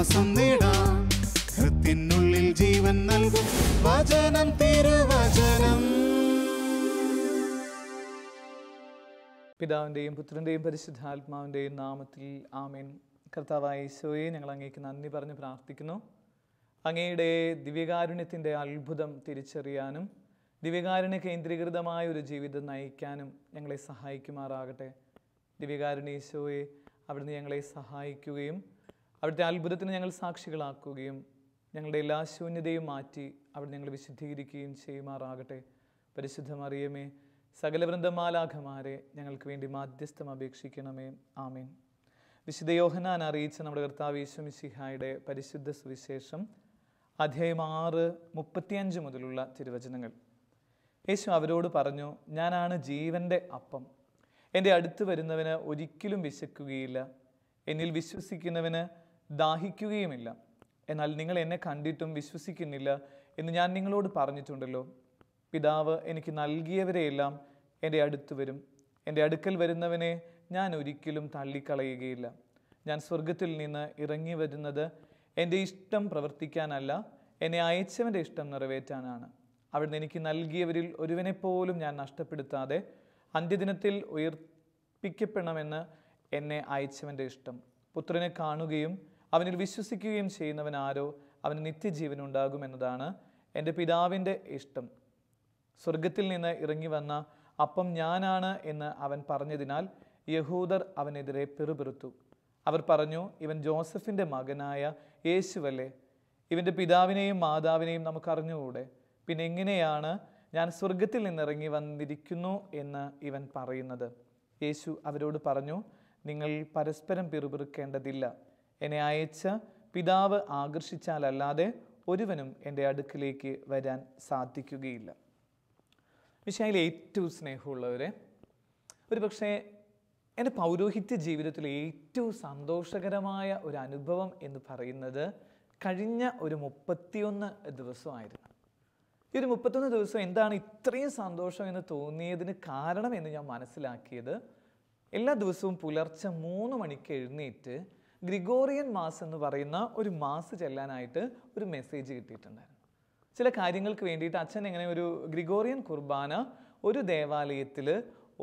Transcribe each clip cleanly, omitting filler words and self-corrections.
ആശ്വാസം നേടാം. ഹൃത്തിനുള്ളിൽ ജീവൻ നൽകും വചനം, തിരുവചനം. പിതാവിൻ്റെയും പുത്രൻ്റെയും പരിശുദ്ധാത്മാവിൻ്റെയും നാമത്തിൽ ആമേൻ. കർത്താവായ യേശുവേ, ഞങ്ങൾ അങ്ങേക്ക് നന്ദി പറഞ്ഞ് പ്രാർത്ഥിക്കുന്നു. അങ്ങയുടെ ദിവ്യകാരുണ്യത്തിൻ്റെ അത്ഭുതം തിരിച്ചറിയാനും ദിവ്യകാരുണ്യ കേന്ദ്രീകൃതമായ ഒരു ജീവിതം നയിക്കാനും ഞങ്ങളെ സഹായിക്കുമാറാകട്ടെ. ദിവ്യകാരുണ്യ യേശുവേ, അവിടുന്ന് ഞങ്ങളെ സഹായിക്കുകയും അവിടുത്തെ അത്ഭുതത്തിന് ഞങ്ങൾ സാക്ഷികളാക്കുകയും ഞങ്ങളുടെ എല്ലാ ശൂന്യതയും മാറ്റി അവിടെ ഞങ്ങൾ വിശുദ്ധീകരിക്കുകയും ചെയ്യുമാറാകട്ടെ. പരിശുദ്ധ മറിയമേ, സകല വൃന്ദമാലാഖമാരെ ഞങ്ങൾക്ക് വേണ്ടി മാധ്യസ്ഥം അപേക്ഷിക്കണമേ. ആമേൻ. വിശുദ്ധ യോഹന്നാൻ അറിയിച്ച നമ്മുടെ കർത്താവ് യേശു മിശിഹായുടെ പരിശുദ്ധ സുവിശേഷം അധ്യായം 6:35 മുതലുള്ള തിരുവചനങ്ങൾ. യേശു അവരോട് പറഞ്ഞു, ഞാനാണ് ജീവൻ്റെ അപ്പം. എൻ്റെ അടുത്ത് വരുന്നവന് ഒരിക്കലും വിശക്കുകയില്ല, എന്നിൽ വിശ്വസിക്കുന്നവന് ദാഹിക്കുകയുമില്ല. എന്നാൽ നിങ്ങൾ എന്നെ കണ്ടിട്ടും വിശ്വസിക്കുന്നില്ല എന്ന് ഞാൻ നിങ്ങളോട് പറഞ്ഞിട്ടുണ്ടല്ലോ. പിതാവ് എനിക്ക് നൽകിയവരെയെല്ലാം എൻ്റെ അടുത്ത് വരും. എൻ്റെ അടുക്കൽ വരുന്നവനെ ഞാൻ ഒരിക്കലും തള്ളിക്കളയുകയില്ല. ഞാൻ സ്വർഗത്തിൽ നിന്ന് ഇറങ്ങി വരുന്നത് എൻ്റെ ഇഷ്ടം പ്രവർത്തിക്കാനല്ല, എന്നെ അയച്ചവൻ്റെ ഇഷ്ടം നിറവേറ്റാനാണ്. അവിടുന്ന് എനിക്ക് നൽകിയവരിൽ ഒരുവനെപ്പോലും ഞാൻ നഷ്ടപ്പെടുത്താതെ അന്ത്യദിനത്തിൽ ഉയർപ്പിക്കപ്പെടണമെന്ന് എന്നെ അയച്ചവൻ്റെ ഇഷ്ടം. പുത്രനെ കാണുകയും അവനിൽ വിശ്വസിക്കുകയും ചെയ്യുന്നവൻ ആരോ അവന് നിത്യജീവനുണ്ടാകുമെന്നതാണ് എൻ്റെ പിതാവിൻ്റെ ഇഷ്ടം. സ്വർഗത്തിൽ നിന്ന് ഇറങ്ങി വന്ന അപ്പം ഞാനാണ് എന്ന് അവൻ പറഞ്ഞതിനാൽ യഹൂദർ അവനെതിരെ പിറുപിറുത്തു. അവർ പറഞ്ഞു, ഇവൻ ജോസഫിൻ്റെ മകനായ യേശുവല്ലേ? ഇവൻ്റെ പിതാവിനെയും മാതാവിനെയും നമുക്കറിഞ്ഞുകൂടെ? പിന്നെ എങ്ങനെയാണ് ഞാൻ സ്വർഗത്തിൽ നിന്നിറങ്ങി വന്നിരിക്കുന്നു എന്ന് ഇവൻ പറയുന്നത്? യേശു അവരോട് പറഞ്ഞു, നിങ്ങൾ പരസ്പരം പിറുപിറുക്കേണ്ടതില്ല. എന്നെ അയച്ച പിതാവ് ആകർഷിച്ചാലല്ലാതെ ഒരുവനും എൻ്റെ അടുക്കിലേക്ക് വരാൻ സാധിക്കുകയില്ല. മിശിഹായിൽ ഏറ്റവും സ്നേഹമുള്ളവരെ, ഒരു പക്ഷേ എൻ്റെ പൗരോഹിത്യ ജീവിതത്തിലെ ഏറ്റവും സന്തോഷകരമായ ഒരു അനുഭവം എന്ന് പറയുന്നത് കഴിഞ്ഞ ഒരു 31 ദിവസമായിരുന്നു. ഈ ഒരു 31 ദിവസം എന്താണ് ഇത്രയും സന്തോഷം എന്ന് തോന്നിയതിന് കാരണം എന്ന് ഞാൻ മനസ്സിലാക്കിയത്, എല്ലാ ദിവസവും പുലർച്ചെ 3 മണിക്ക് എഴുന്നേറ്റ് ഗ്രിഗോറിയൻ മാസ് എന്ന് പറയുന്ന ഒരു മാസ് ചെല്ലാനായിട്ട് ഒരു മെസ്സേജ് കിട്ടിയിട്ടുണ്ടായിരുന്നു. ചില കാര്യങ്ങൾക്ക് വേണ്ടിയിട്ട് അച്ഛൻ എങ്ങനെ ഒരു ഗ്രിഗോറിയൻ കുർബാന ഒരു ദേവാലയത്തിൽ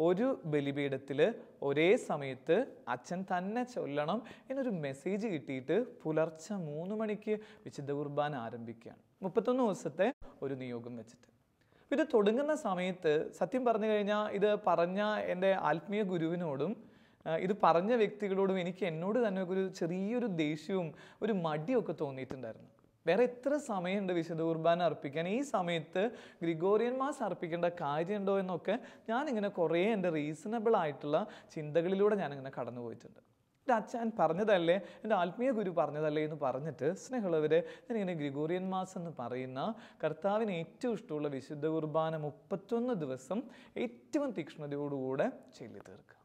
ഒരു ബലിപീഠത്തിൽ ഒരേ സമയത്ത് അച്ഛൻ തന്നെ ചൊല്ലണം എന്നൊരു മെസ്സേജ് കിട്ടിയിട്ട് പുലർച്ചെ 3 മണിക്ക് വിശുദ്ധ കുർബാന ആരംഭിക്കുകയാണ്. 31 ദിവസത്തെ ഒരു നിയോഗം വെച്ചിട്ട്. ഇത് തുടങ്ങുന്ന സമയത്ത് സത്യം പറഞ്ഞു കഴിഞ്ഞാൽ ഇത് പറഞ്ഞ എൻ്റെ ആത്മീയ ഗുരുവിനോടും ഇത് പറഞ്ഞ വ്യക്തികളോടും എനിക്ക് എന്നോട് തന്നെ ഒരു ചെറിയൊരു ദേഷ്യവും ഒരു മടിയൊക്കെ തോന്നിയിട്ടുണ്ടായിരുന്നു. വേറെ എത്ര സമയമുണ്ട് വിശുദ്ധ കുർബാന അർപ്പിക്കാൻ? ഈ സമയത്ത് ഗ്രിഗോറിയൻ മാസ് അർപ്പിക്കേണ്ട കാര്യമുണ്ടോ എന്നൊക്കെ ഞാനിങ്ങനെ കുറേ എൻ്റെ റീസണബിൾ ആയിട്ടുള്ള ചിന്തകളിലൂടെ ഞാനിങ്ങനെ കടന്നു പോയിട്ടുണ്ട്. എൻ്റെ അച്ഛൻ പറഞ്ഞതല്ലേ, എൻ്റെ ആത്മീയ ഗുരു പറഞ്ഞതല്ലേ എന്ന് പറഞ്ഞിട്ട് സ്നേഹമുള്ളവരെ, ഞാനിങ്ങനെ ഗ്രിഗോറിയൻ മാസ് എന്ന് പറയുന്ന കർത്താവിന് ഏറ്റവും ഇഷ്ടമുള്ള വിശുദ്ധ കുർബാന 31 ദിവസം ഏറ്റവും തീക്ഷ്ണതയോടുകൂടെ ചൊല്ലി തീർക്കുക.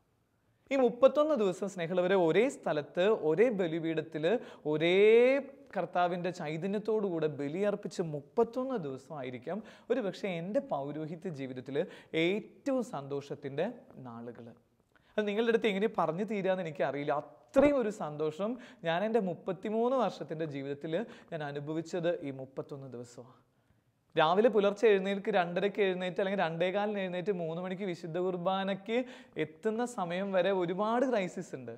ഈ 31 ദിവസം സ്നേഹമുള്ളവരെ ഒരേ സ്ഥലത്ത് ഒരേ ബലിപീഠത്തിൽ ഒരേ കർത്താവിൻ്റെ ചൈതന്യത്തോടുകൂടെ ബലിയർപ്പിച്ച് 31 ദിവസമായിരിക്കാം ഒരു പക്ഷേ എൻ്റെ പൗരോഹിത്യ ജീവിതത്തിൽ ഏറ്റവും സന്തോഷത്തിൻ്റെ നാളുകൾ. അത് നിങ്ങളുടെ അടുത്ത് എങ്ങനെ പറഞ്ഞു തീരാന്ന് എനിക്കറിയില്ല. അത്രയും ഒരു സന്തോഷം ഞാൻ എൻ്റെ 33 വർഷത്തിൻ്റെ ജീവിതത്തിൽ ഞാൻ അനുഭവിച്ചത് ഈ 31 ദിവസമാണ്. രാവിലെ പുലർച്ചെ എഴുന്നേൽക്ക് 2:30 എഴുന്നേറ്റ് അല്ലെങ്കിൽ 2:15 എഴുന്നേറ്റ് 3 മണിക്ക് വിശുദ്ധ കുർബാനയ്ക്ക് എത്തുന്ന സമയം വരെ ഒരുപാട് ക്രൈസിസ് ഉണ്ട്.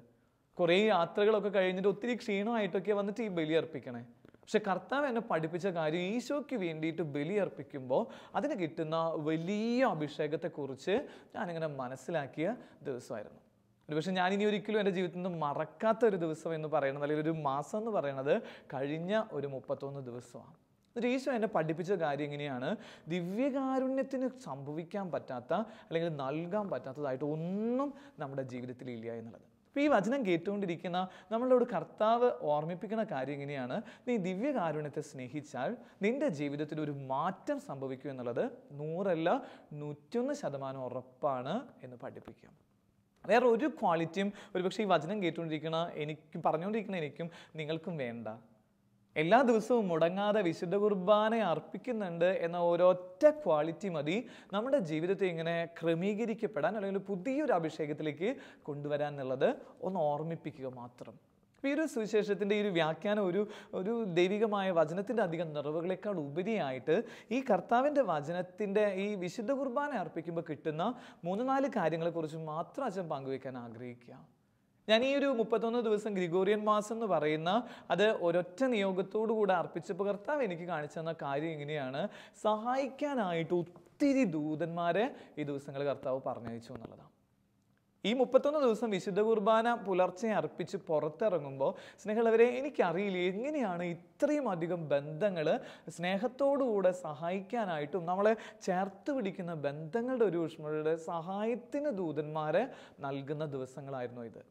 കുറേ യാത്രകളൊക്കെ കഴിഞ്ഞിട്ട് ഒത്തിരി ക്ഷീണമായിട്ടൊക്കെ വന്നിട്ട് ഈ ബലി അർപ്പിക്കണേ. പക്ഷെ കർത്താവ് എന്നെ പഠിപ്പിച്ച കാര്യം, ഈശോയ്ക്ക് വേണ്ടിയിട്ട് ബലി അർപ്പിക്കുമ്പോൾ അതിന് കിട്ടുന്ന വലിയ അഭിഷേകത്തെക്കുറിച്ച് ഞാനിങ്ങനെ മനസ്സിലാക്കിയ ദിവസമായിരുന്നു. ഒരുപക്ഷെ ഞാനിനി ഒരിക്കലും എൻ്റെ ജീവിതത്തിൽ നിന്ന് മറക്കാത്ത ഒരു ദിവസം എന്ന് പറയുന്നത്, അല്ലെങ്കിൽ ഒരു മാസം എന്ന് പറയുന്നത് കഴിഞ്ഞ ഒരു 31 ദിവസമാണ്. എന്നിട്ട് ഈശോ എന്നെ പഠിപ്പിച്ച കാര്യം എങ്ങനെയാണ്, ദിവ്യകാരുണ്യത്തിന് സംഭവിക്കാൻ പറ്റാത്ത അല്ലെങ്കിൽ നൽകാൻ പറ്റാത്തതായിട്ട് ഒന്നും നമ്മുടെ ജീവിതത്തിൽ ഇല്ല എന്നുള്ളത്. അപ്പോൾ ഈ വചനം കേട്ടുകൊണ്ടിരിക്കുന്ന നമ്മളോട് കർത്താവ് ഓർമ്മിപ്പിക്കുന്ന കാര്യം എങ്ങനെയാണ്, നീ ദിവ്യകാരുണ്യത്തെ സ്നേഹിച്ചാൽ നിൻ്റെ ജീവിതത്തിൽ ഒരു മാറ്റം സംഭവിക്കും എന്നുള്ളത് 100 അല്ല 101% ഉറപ്പാണ് എന്ന് പഠിപ്പിക്കാം. വേറെ ഒരു ക്വാളിറ്റിയും ഒരുപക്ഷെ ഈ വചനം കേട്ടുകൊണ്ടിരിക്കുന്ന എനിക്കും പറഞ്ഞുകൊണ്ടിരിക്കുന്ന എനിക്കും നിങ്ങൾക്കും വേണ്ട. എല്ലാ ദിവസവും മുടങ്ങാതെ വിശുദ്ധ കുർബാന അർപ്പിക്കുന്നുണ്ട് എന്ന ഒരൊറ്റ ക്വാളിറ്റി മതി നമ്മുടെ ജീവിതത്തെ ഇങ്ങനെ ക്രമീകരിക്കപ്പെടാൻ അല്ലെങ്കിൽ പുതിയൊരു അഭിഷേകത്തിലേക്ക് കൊണ്ടുവരാൻ എന്നുള്ളത് ഒന്ന് ഓർമ്മിപ്പിക്കുക മാത്രം. ഈ ഒരു സുവിശേഷത്തിൻ്റെ ഈ ഒരു വ്യാഖ്യാനം ഒരു ദൈവികമായ വചനത്തിൻ്റെ അധികം നിറവുകളെക്കാൾ ഉപരിയായിട്ട് ഈ കർത്താവിൻ്റെ വചനത്തിൻ്റെ ഈ വിശുദ്ധ കുർബാന അർപ്പിക്കുമ്പോൾ കിട്ടുന്ന 3-4 കാര്യങ്ങളെക്കുറിച്ച് മാത്രം അച്ഛൻ പങ്കുവയ്ക്കാൻ ആഗ്രഹിക്കുക. ഞാൻ ഈ ഒരു 31 ദിവസം ഗ്രിഗോറിയൻ മാസം എന്ന് പറയുന്ന അത് ഒരൊറ്റ നിയോഗത്തോടു കൂടെ അർപ്പിച്ചപ്പോൾ കർത്താവ് എനിക്ക് കാണിച്ചു തന്ന കാര്യം ഇങ്ങനെയാണ്: സഹായിക്കാനായിട്ട് ഒത്തിരി ദൂതന്മാരെ ഈ ദിവസങ്ങൾ കർത്താവ് പറഞ്ഞയച്ചു എന്നുള്ളതാണ്. ഈ 31 ദിവസം വിശുദ്ധ കുർബാന പുലർച്ചെ അർപ്പിച്ച് പുറത്തിറങ്ങുമ്പോൾ സ്നേഹമുള്ളവരെ, എനിക്കറിയില്ല എങ്ങനെയാണ് ഇത്രയും അധികം ബന്ധങ്ങൾ സ്നേഹത്തോടുകൂടെ സഹായിക്കാനായിട്ടും നമ്മളെ ചേർത്ത് പിടിക്കുന്ന ബന്ധങ്ങളുടെ ഒരു ഊഷ്മയുടെ സഹായത്തിന് ദൂതന്മാരെ നൽകുന്ന ദിവസങ്ങളായിരുന്നു ഇത്.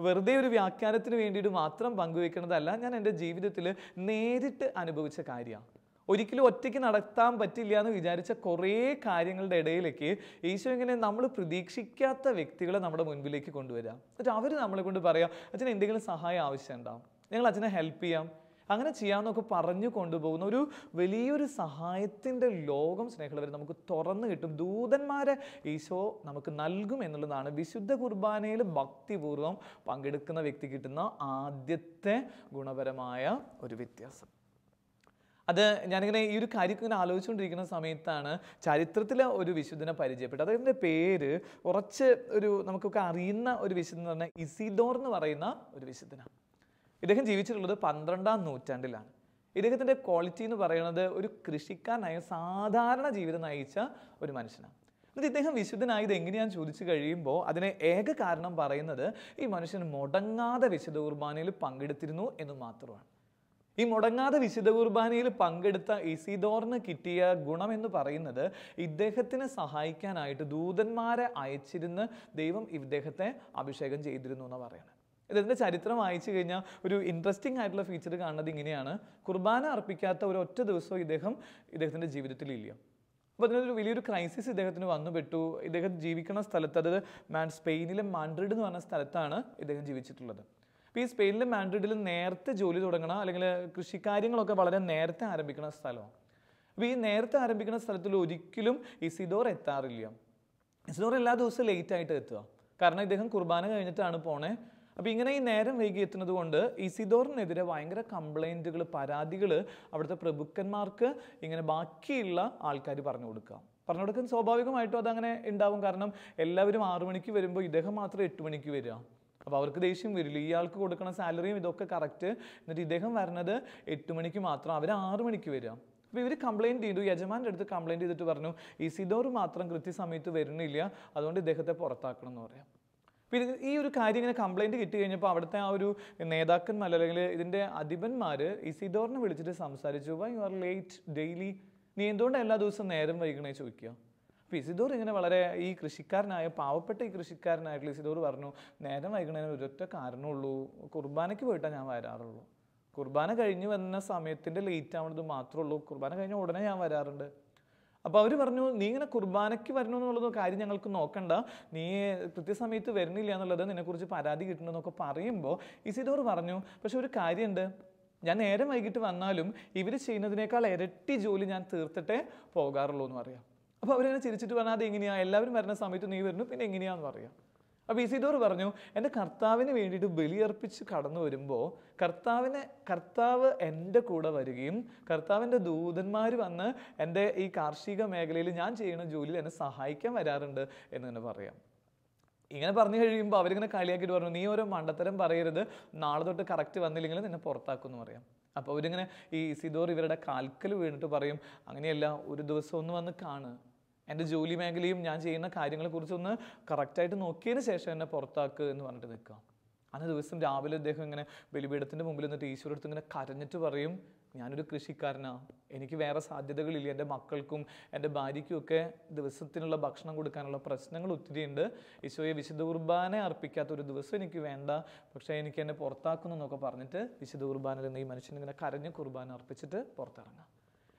വെറുതെ ഒരു വ്യാഖ്യാനത്തിന് വേണ്ടിയിട്ട് മാത്രം പങ്കുവെക്കുന്നതല്ല, ഞാൻ എൻ്റെ ജീവിതത്തിൽ നേരിട്ട് അനുഭവിച്ച കാര്യമാണ്. ഒരിക്കലും ഒറ്റയ്ക്ക് നടത്താൻ പറ്റില്ല എന്ന് വിചാരിച്ച കുറേ കാര്യങ്ങളുടെ ഇടയിലേക്ക് ഈശോ ഇങ്ങനെ നമ്മൾ പ്രതീക്ഷിക്കാത്ത വ്യക്തികളെ നമ്മുടെ മുൻപിലേക്ക് കൊണ്ടുവരാം. എന്നിട്ട് അവർ നമ്മളെ കൊണ്ട് പറയാം, അച്ഛന് എന്തെങ്കിലും സഹായം ആവശ്യമുണ്ടാവും, ഞങ്ങൾ അച്ഛനെ ഹെൽപ്പ് ചെയ്യാം, അങ്ങനെ ചെയ്യാമെന്നൊക്കെ പറഞ്ഞു കൊണ്ടുപോകുന്ന ഒരു വലിയൊരു സഹായത്തിൻ്റെ ലോകം സ്നേഹമുള്ളവർ നമുക്ക് തുറന്നു കിട്ടും. ദൂതന്മാരെ ഈശോ നമുക്ക് നൽകും എന്നുള്ളതാണ് വിശുദ്ധ കുർബാനയിൽ ഭക്തിപൂർവ്വം പങ്കെടുക്കുന്ന വ്യക്തി കിട്ടുന്ന ആദ്യത്തെ ഗുണപരമായ ഒരു വ്യത്യാസം. അത് ഞാനിങ്ങനെ ഈ ഒരു കാര്യം ഇങ്ങനെ ആലോചിച്ചുകൊണ്ടിരിക്കുന്ന സമയത്താണ് ചരിത്രത്തിലെ ഒരു വിശുദ്ധനെ പരിചയപ്പെട്ടത്. അദ്ദേഹത്തിൻ്റെ പേര് കുറച്ച് നമുക്കൊക്കെ അറിയുന്ന ഒരു വിശുദ്ധൻ എന്ന് പറഞ്ഞാൽ ഇസിദോർ എന്ന് പറയുന്ന ഒരു വിശുദ്ധനാണ്. ഇദ്ദേഹം ജീവിച്ചിട്ടുള്ളത് 12-ാം നൂറ്റാണ്ടിലാണ്. ഇദ്ദേഹത്തിൻ്റെ ക്വാളിറ്റി എന്ന് പറയുന്നത് ഒരു കൃഷിക്കാരനായ സാധാരണ ജീവിതം നയിച്ച ഒരു മനുഷ്യനാണ്. എന്നിട്ട് ഇദ്ദേഹം വിശുദ്ധനായത് എങ്ങനെയാണെന്ന് ചോദിച്ചു കഴിയുമ്പോൾ അതിന് ഏക കാരണം പറയുന്നത് ഈ മനുഷ്യൻ മുടങ്ങാതെ വിശുദ്ധ കുർബാനയിൽ പങ്കെടുത്തിരുന്നു എന്ന് മാത്രമാണ്. ഈ മുടങ്ങാതെ വിശുദ്ധ കുർബാനയിൽ പങ്കെടുത്ത ഇസിദോറിന് കിട്ടിയ ഗുണമെന്ന് പറയുന്നത് ഇദ്ദേഹത്തിനെ സഹായിക്കാനായിട്ട് ദൂതന്മാരെ അയച്ചിരുന്ന് ദൈവം ഇദ്ദേഹത്തെ അഭിഷേകം ചെയ്തിരുന്നു എന്നാണ് പറയുന്നത്. ഇതിൻ്റെ ചരിത്രം വായിച്ചു കഴിഞ്ഞാൽ ഒരു ഇൻട്രസ്റ്റിംഗ് ആയിട്ടുള്ള ഫീച്ചർ കാണുന്നത് ഇങ്ങനെയാണ്: കുർബാന അർപ്പിക്കാത്ത ഒരു ഒറ്റ ദിവസവും ഇദ്ദേഹത്തിൻ്റെ ജീവിതത്തിൽ ഇല്ല. അപ്പോൾ അതിനൊരു വലിയൊരു ക്രൈസിസ് ഇദ്ദേഹത്തിന് വന്നുപെട്ടു. ഇദ്ദേഹം ജീവിക്കുന്ന സ്ഥലത്ത്, അതായത് സ്പെയിനിലെ മാഡ്രിഡ് എന്ന് പറഞ്ഞ സ്ഥലത്താണ് ഇദ്ദേഹം ജീവിച്ചിട്ടുള്ളത്. അപ്പോൾ ഈ സ്പെയിനിലെ മാഡ്രിഡിൽ നേരത്തെ ജോലി തുടങ്ങണം, അല്ലെങ്കിൽ കൃഷിക്കാര്യങ്ങളൊക്കെ വളരെ നേരത്തെ ആരംഭിക്കുന്ന സ്ഥലമാണ്. അപ്പോൾ ഈ നേരത്തെ ആരംഭിക്കുന്ന സ്ഥലത്തിൽ ഒരിക്കലും ഇസിദോർ എത്താറില്ല. ഇസിദോർ എല്ലാ ദിവസവും ലേറ്റായിട്ട് എത്തുക, കാരണം ഇദ്ദേഹം കുർബാന കഴിഞ്ഞിട്ടാണ് പോണേ. അപ്പോൾ ഇങ്ങനെ ഈ നേരം വൈകി എത്തുന്നത് കൊണ്ട് ഇസിദോറിനെതിരെ ഭയങ്കര കംപ്ലൈൻറ്റുകൾ, പരാതികൾ അവിടുത്തെ പ്രഭുക്കന്മാർക്ക് ഇങ്ങനെ ബാക്കിയുള്ള ആൾക്കാർ പറഞ്ഞു കൊടുക്കാൻ സ്വാഭാവികമായിട്ടും അതങ്ങനെ ഉണ്ടാവും. കാരണം എല്ലാവരും 6 മണിക്ക് വരുമ്പോൾ ഇദ്ദേഹം മാത്രം 8 മണിക്ക് വരിക. അപ്പോൾ അവർക്ക് ദേഷ്യം വരില്ല, ഇയാൾക്ക് കൊടുക്കുന്ന സാലറിയും ഇതൊക്കെ കറക്റ്റ്, എന്നിട്ട് ഇദ്ദേഹം വരുന്നത് 8 മണിക്ക് മാത്രം, അവർ 6 മണിക്ക് വരിക. അപ്പോൾ ഇവർ കംപ്ലയിൻറ്റ് ചെയ്തു, യജമാൻ്റെ അടുത്ത് കംപ്ലയിൻറ്റ് ചെയ്തിട്ട് പറഞ്ഞു ഇസിദോർ മാത്രം കൃത്യസമയത്ത് വരുന്നില്ല, അതുകൊണ്ട് ഇദ്ദേഹത്തെ പുറത്താക്കണം എന്ന് പറയാം. അപ്പോൾ ഈ ഒരു കാര്യം ഇങ്ങനെ കംപ്ലയിൻറ്റ് കിട്ടി കഴിഞ്ഞപ്പോൾ അവിടുത്തെ ആ ഒരു നേതാക്കന്മാർ അല്ലെങ്കിൽ ഇതിൻ്റെ അധിപന്മാർ ഇസിദോറിനെ വിളിച്ചിട്ട് സംസാരിച്ചു. Why you are late daily, നീ എന്തുകൊണ്ട് എല്ലാ ദിവസവും നേരം വൈകണേ ചോദിക്കുക. അപ്പോൾ ഇസിദോർ ഇങ്ങനെ വളരെ ഈ കൃഷിക്കാരനായ പാവപ്പെട്ട ഈ കൃഷിക്കാരനായിട്ടുള്ള ഇസിദോർ പറഞ്ഞു, നേരം വൈകണതിന് ഒരൊറ്റ കാരണമുള്ളൂ, കുർബാനയ്ക്ക് പോയിട്ടാണ് ഞാൻ വരാറുള്ളൂ. കുർബാന കഴിഞ്ഞ് വന്ന സമയത്തിൻ്റെ ലേറ്റ് ആവുന്നത് മാത്രമേ ഉള്ളൂ, കുർബാന കഴിഞ്ഞ ഉടനെ ഞാൻ വരാറുണ്ട്. അപ്പോൾ അവർ പറഞ്ഞു, നീ ഇങ്ങനെ കുർബാനയ്ക്ക് വരണു എന്നുള്ളത് കാര്യം ഞങ്ങൾക്ക് നോക്കണ്ട, നീ കൃത്യസമയത്ത് വരുന്നില്ല എന്നുള്ളത് നിന്നെക്കുറിച്ച് പരാതി കിട്ടണമെന്നൊക്കെ പറയുമ്പോൾ ഇസിദോർ പറഞ്ഞു, പക്ഷെ ഒരു കാര്യമുണ്ട്, ഞാൻ നേരം വൈകിട്ട് വന്നാലും ഇവർ ചെയ്യുന്നതിനേക്കാൾ ഇരട്ടി ജോലി ഞാൻ തീർത്തിട്ടേ പോകാറുള്ളൂ എന്ന് പറയാം. അപ്പോൾ അവരങ്ങനെ ചിരിച്ചിട്ട് പറഞ്ഞാൽ അത് എങ്ങനെയാണ്, എല്ലാവരും വരുന്ന സമയത്ത് നീ വരുന്നു, പിന്നെ എങ്ങനെയാണെന്ന് പറയാം. അപ്പോൾ ഇസിദോർ പറഞ്ഞു, എൻ്റെ കർത്താവിന് വേണ്ടിയിട്ട് ബലിയർപ്പിച്ച് കടന്നു വരുമ്പോൾ കർത്താവ് എൻ്റെ കൂടെ വരികയും കർത്താവിൻ്റെ ദൂതന്മാർ വന്ന് എൻ്റെ ഈ കാർഷിക മേഖലയിൽ ഞാൻ ചെയ്യുന്ന ജോലിയിൽ എന്നെ സഹായിക്കാൻ വരാറുണ്ട് എന്ന് തന്നെ പറയാം. ഇങ്ങനെ പറഞ്ഞു കഴിയുമ്പോൾ അവരിങ്ങനെ കളിയാക്കിയിട്ട് പറഞ്ഞു, നീ ഓരോ മണ്ടത്തരം പറയരുത്, നാളെ തൊട്ട് കറക്റ്റ് വന്നില്ലെങ്കിൽ നിന്നെ പുറത്താക്കുമെന്ന് പറയാം. അപ്പോൾ അവരിങ്ങനെ ഈ ഇസിദോർ ഇവരുടെ കാൽക്കൽ വീണിട്ട് പറയും, അങ്ങനെയല്ല, ഒരു ദിവസം ഒന്ന് വന്ന് കാണ്, എൻ്റെ ജോലി മേഖലയും ഞാൻ ചെയ്യുന്ന കാര്യങ്ങളെക്കുറിച്ചൊന്ന് കറക്റ്റായിട്ട് നോക്കിയതിന് ശേഷം എന്നെ പുറത്താക്കുക എന്ന് പറഞ്ഞിട്ട് നിൽക്കാം. അന്ന് ദിവസം രാവിലെ അദ്ദേഹം ഇങ്ങനെ ബലിപീഠത്തിൻ്റെ മുമ്പിൽ നിന്നിട്ട് ഈശോയുടെ അടുത്ത് ഇങ്ങനെ കരഞ്ഞിട്ട് പറയും, ഞാനൊരു കൃഷിക്കാരനാണ്, എനിക്ക് വേറെ സാധ്യതകളില്ല, എൻ്റെ മക്കൾക്കും എൻ്റെ ഭാര്യയ്ക്കും ഒക്കെ ദിവസത്തിനുള്ള ഭക്ഷണം കൊടുക്കാനുള്ള പ്രശ്നങ്ങൾ ഒത്തിരി ഉണ്ട്. ഈശോയെ വിശുദ്ധ കുർബാന അർപ്പിക്കാത്ത ഒരു ദിവസം എനിക്ക് വേണ്ട, പക്ഷേ എനിക്ക് എന്നെ പുറത്താക്കുന്നു എന്നൊക്കെ പറഞ്ഞിട്ട് വിശുദ്ധ കുർബാനയിൽ നിന്ന് ഈ മനുഷ്യൻ ഇങ്ങനെ കരഞ്ഞ് കുർബാന അർപ്പിച്ചിട്ട് പുറത്തിറങ്ങാം.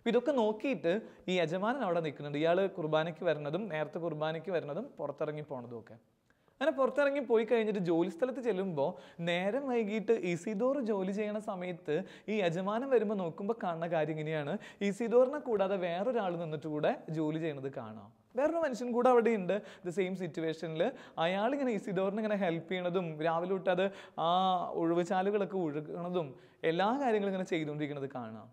ഇതൊക്കെ നോക്കിയിട്ട് ഈ യജമാനൻ അവിടെ നിൽക്കുന്നുണ്ട്, ഇയാൾ കുർബാനയ്ക്ക് വരുന്നതും നേരത്തെ കുർബാനയ്ക്ക് വരുന്നതും പുറത്തിറങ്ങി പോണതും ഒക്കെ. അങ്ങനെ പുറത്തിറങ്ങി പോയി കഴിഞ്ഞിട്ട് ജോലി സ്ഥലത്ത് ചെല്ലുമ്പോൾ നേരം വൈകിട്ട് ഇസിഡോർ ജോലി ചെയ്യണ സമയത്ത് ഈ യജമാനൻ വരുമ്പോൾ നോക്കുമ്പോൾ കാണുന്ന കാര്യം ഇങ്ങനെയാണ്. ഇസിഡോറിനെ കൂടാതെ വേറൊരാൾ നിന്നിട്ട് കൂടെ ജോലി ചെയ്യണത് കാണാം. വേറൊരു മനുഷ്യൻ കൂടെ അവിടെ ഉണ്ട് ദ സെയിം സിറ്റുവേഷനിൽ. അയാളിങ്ങനെ ഇസിഡോറിനെ ഇങ്ങനെ ഹെൽപ്പ് ചെയ്യണതും രാവിലെ തൊട്ട് അത് ആ ഒഴിവുചാലുകളൊക്കെ ഒഴുകണതും എല്ലാ കാര്യങ്ങളും ഇങ്ങനെ ചെയ്തുകൊണ്ടിരിക്കുന്നത് കാണാം.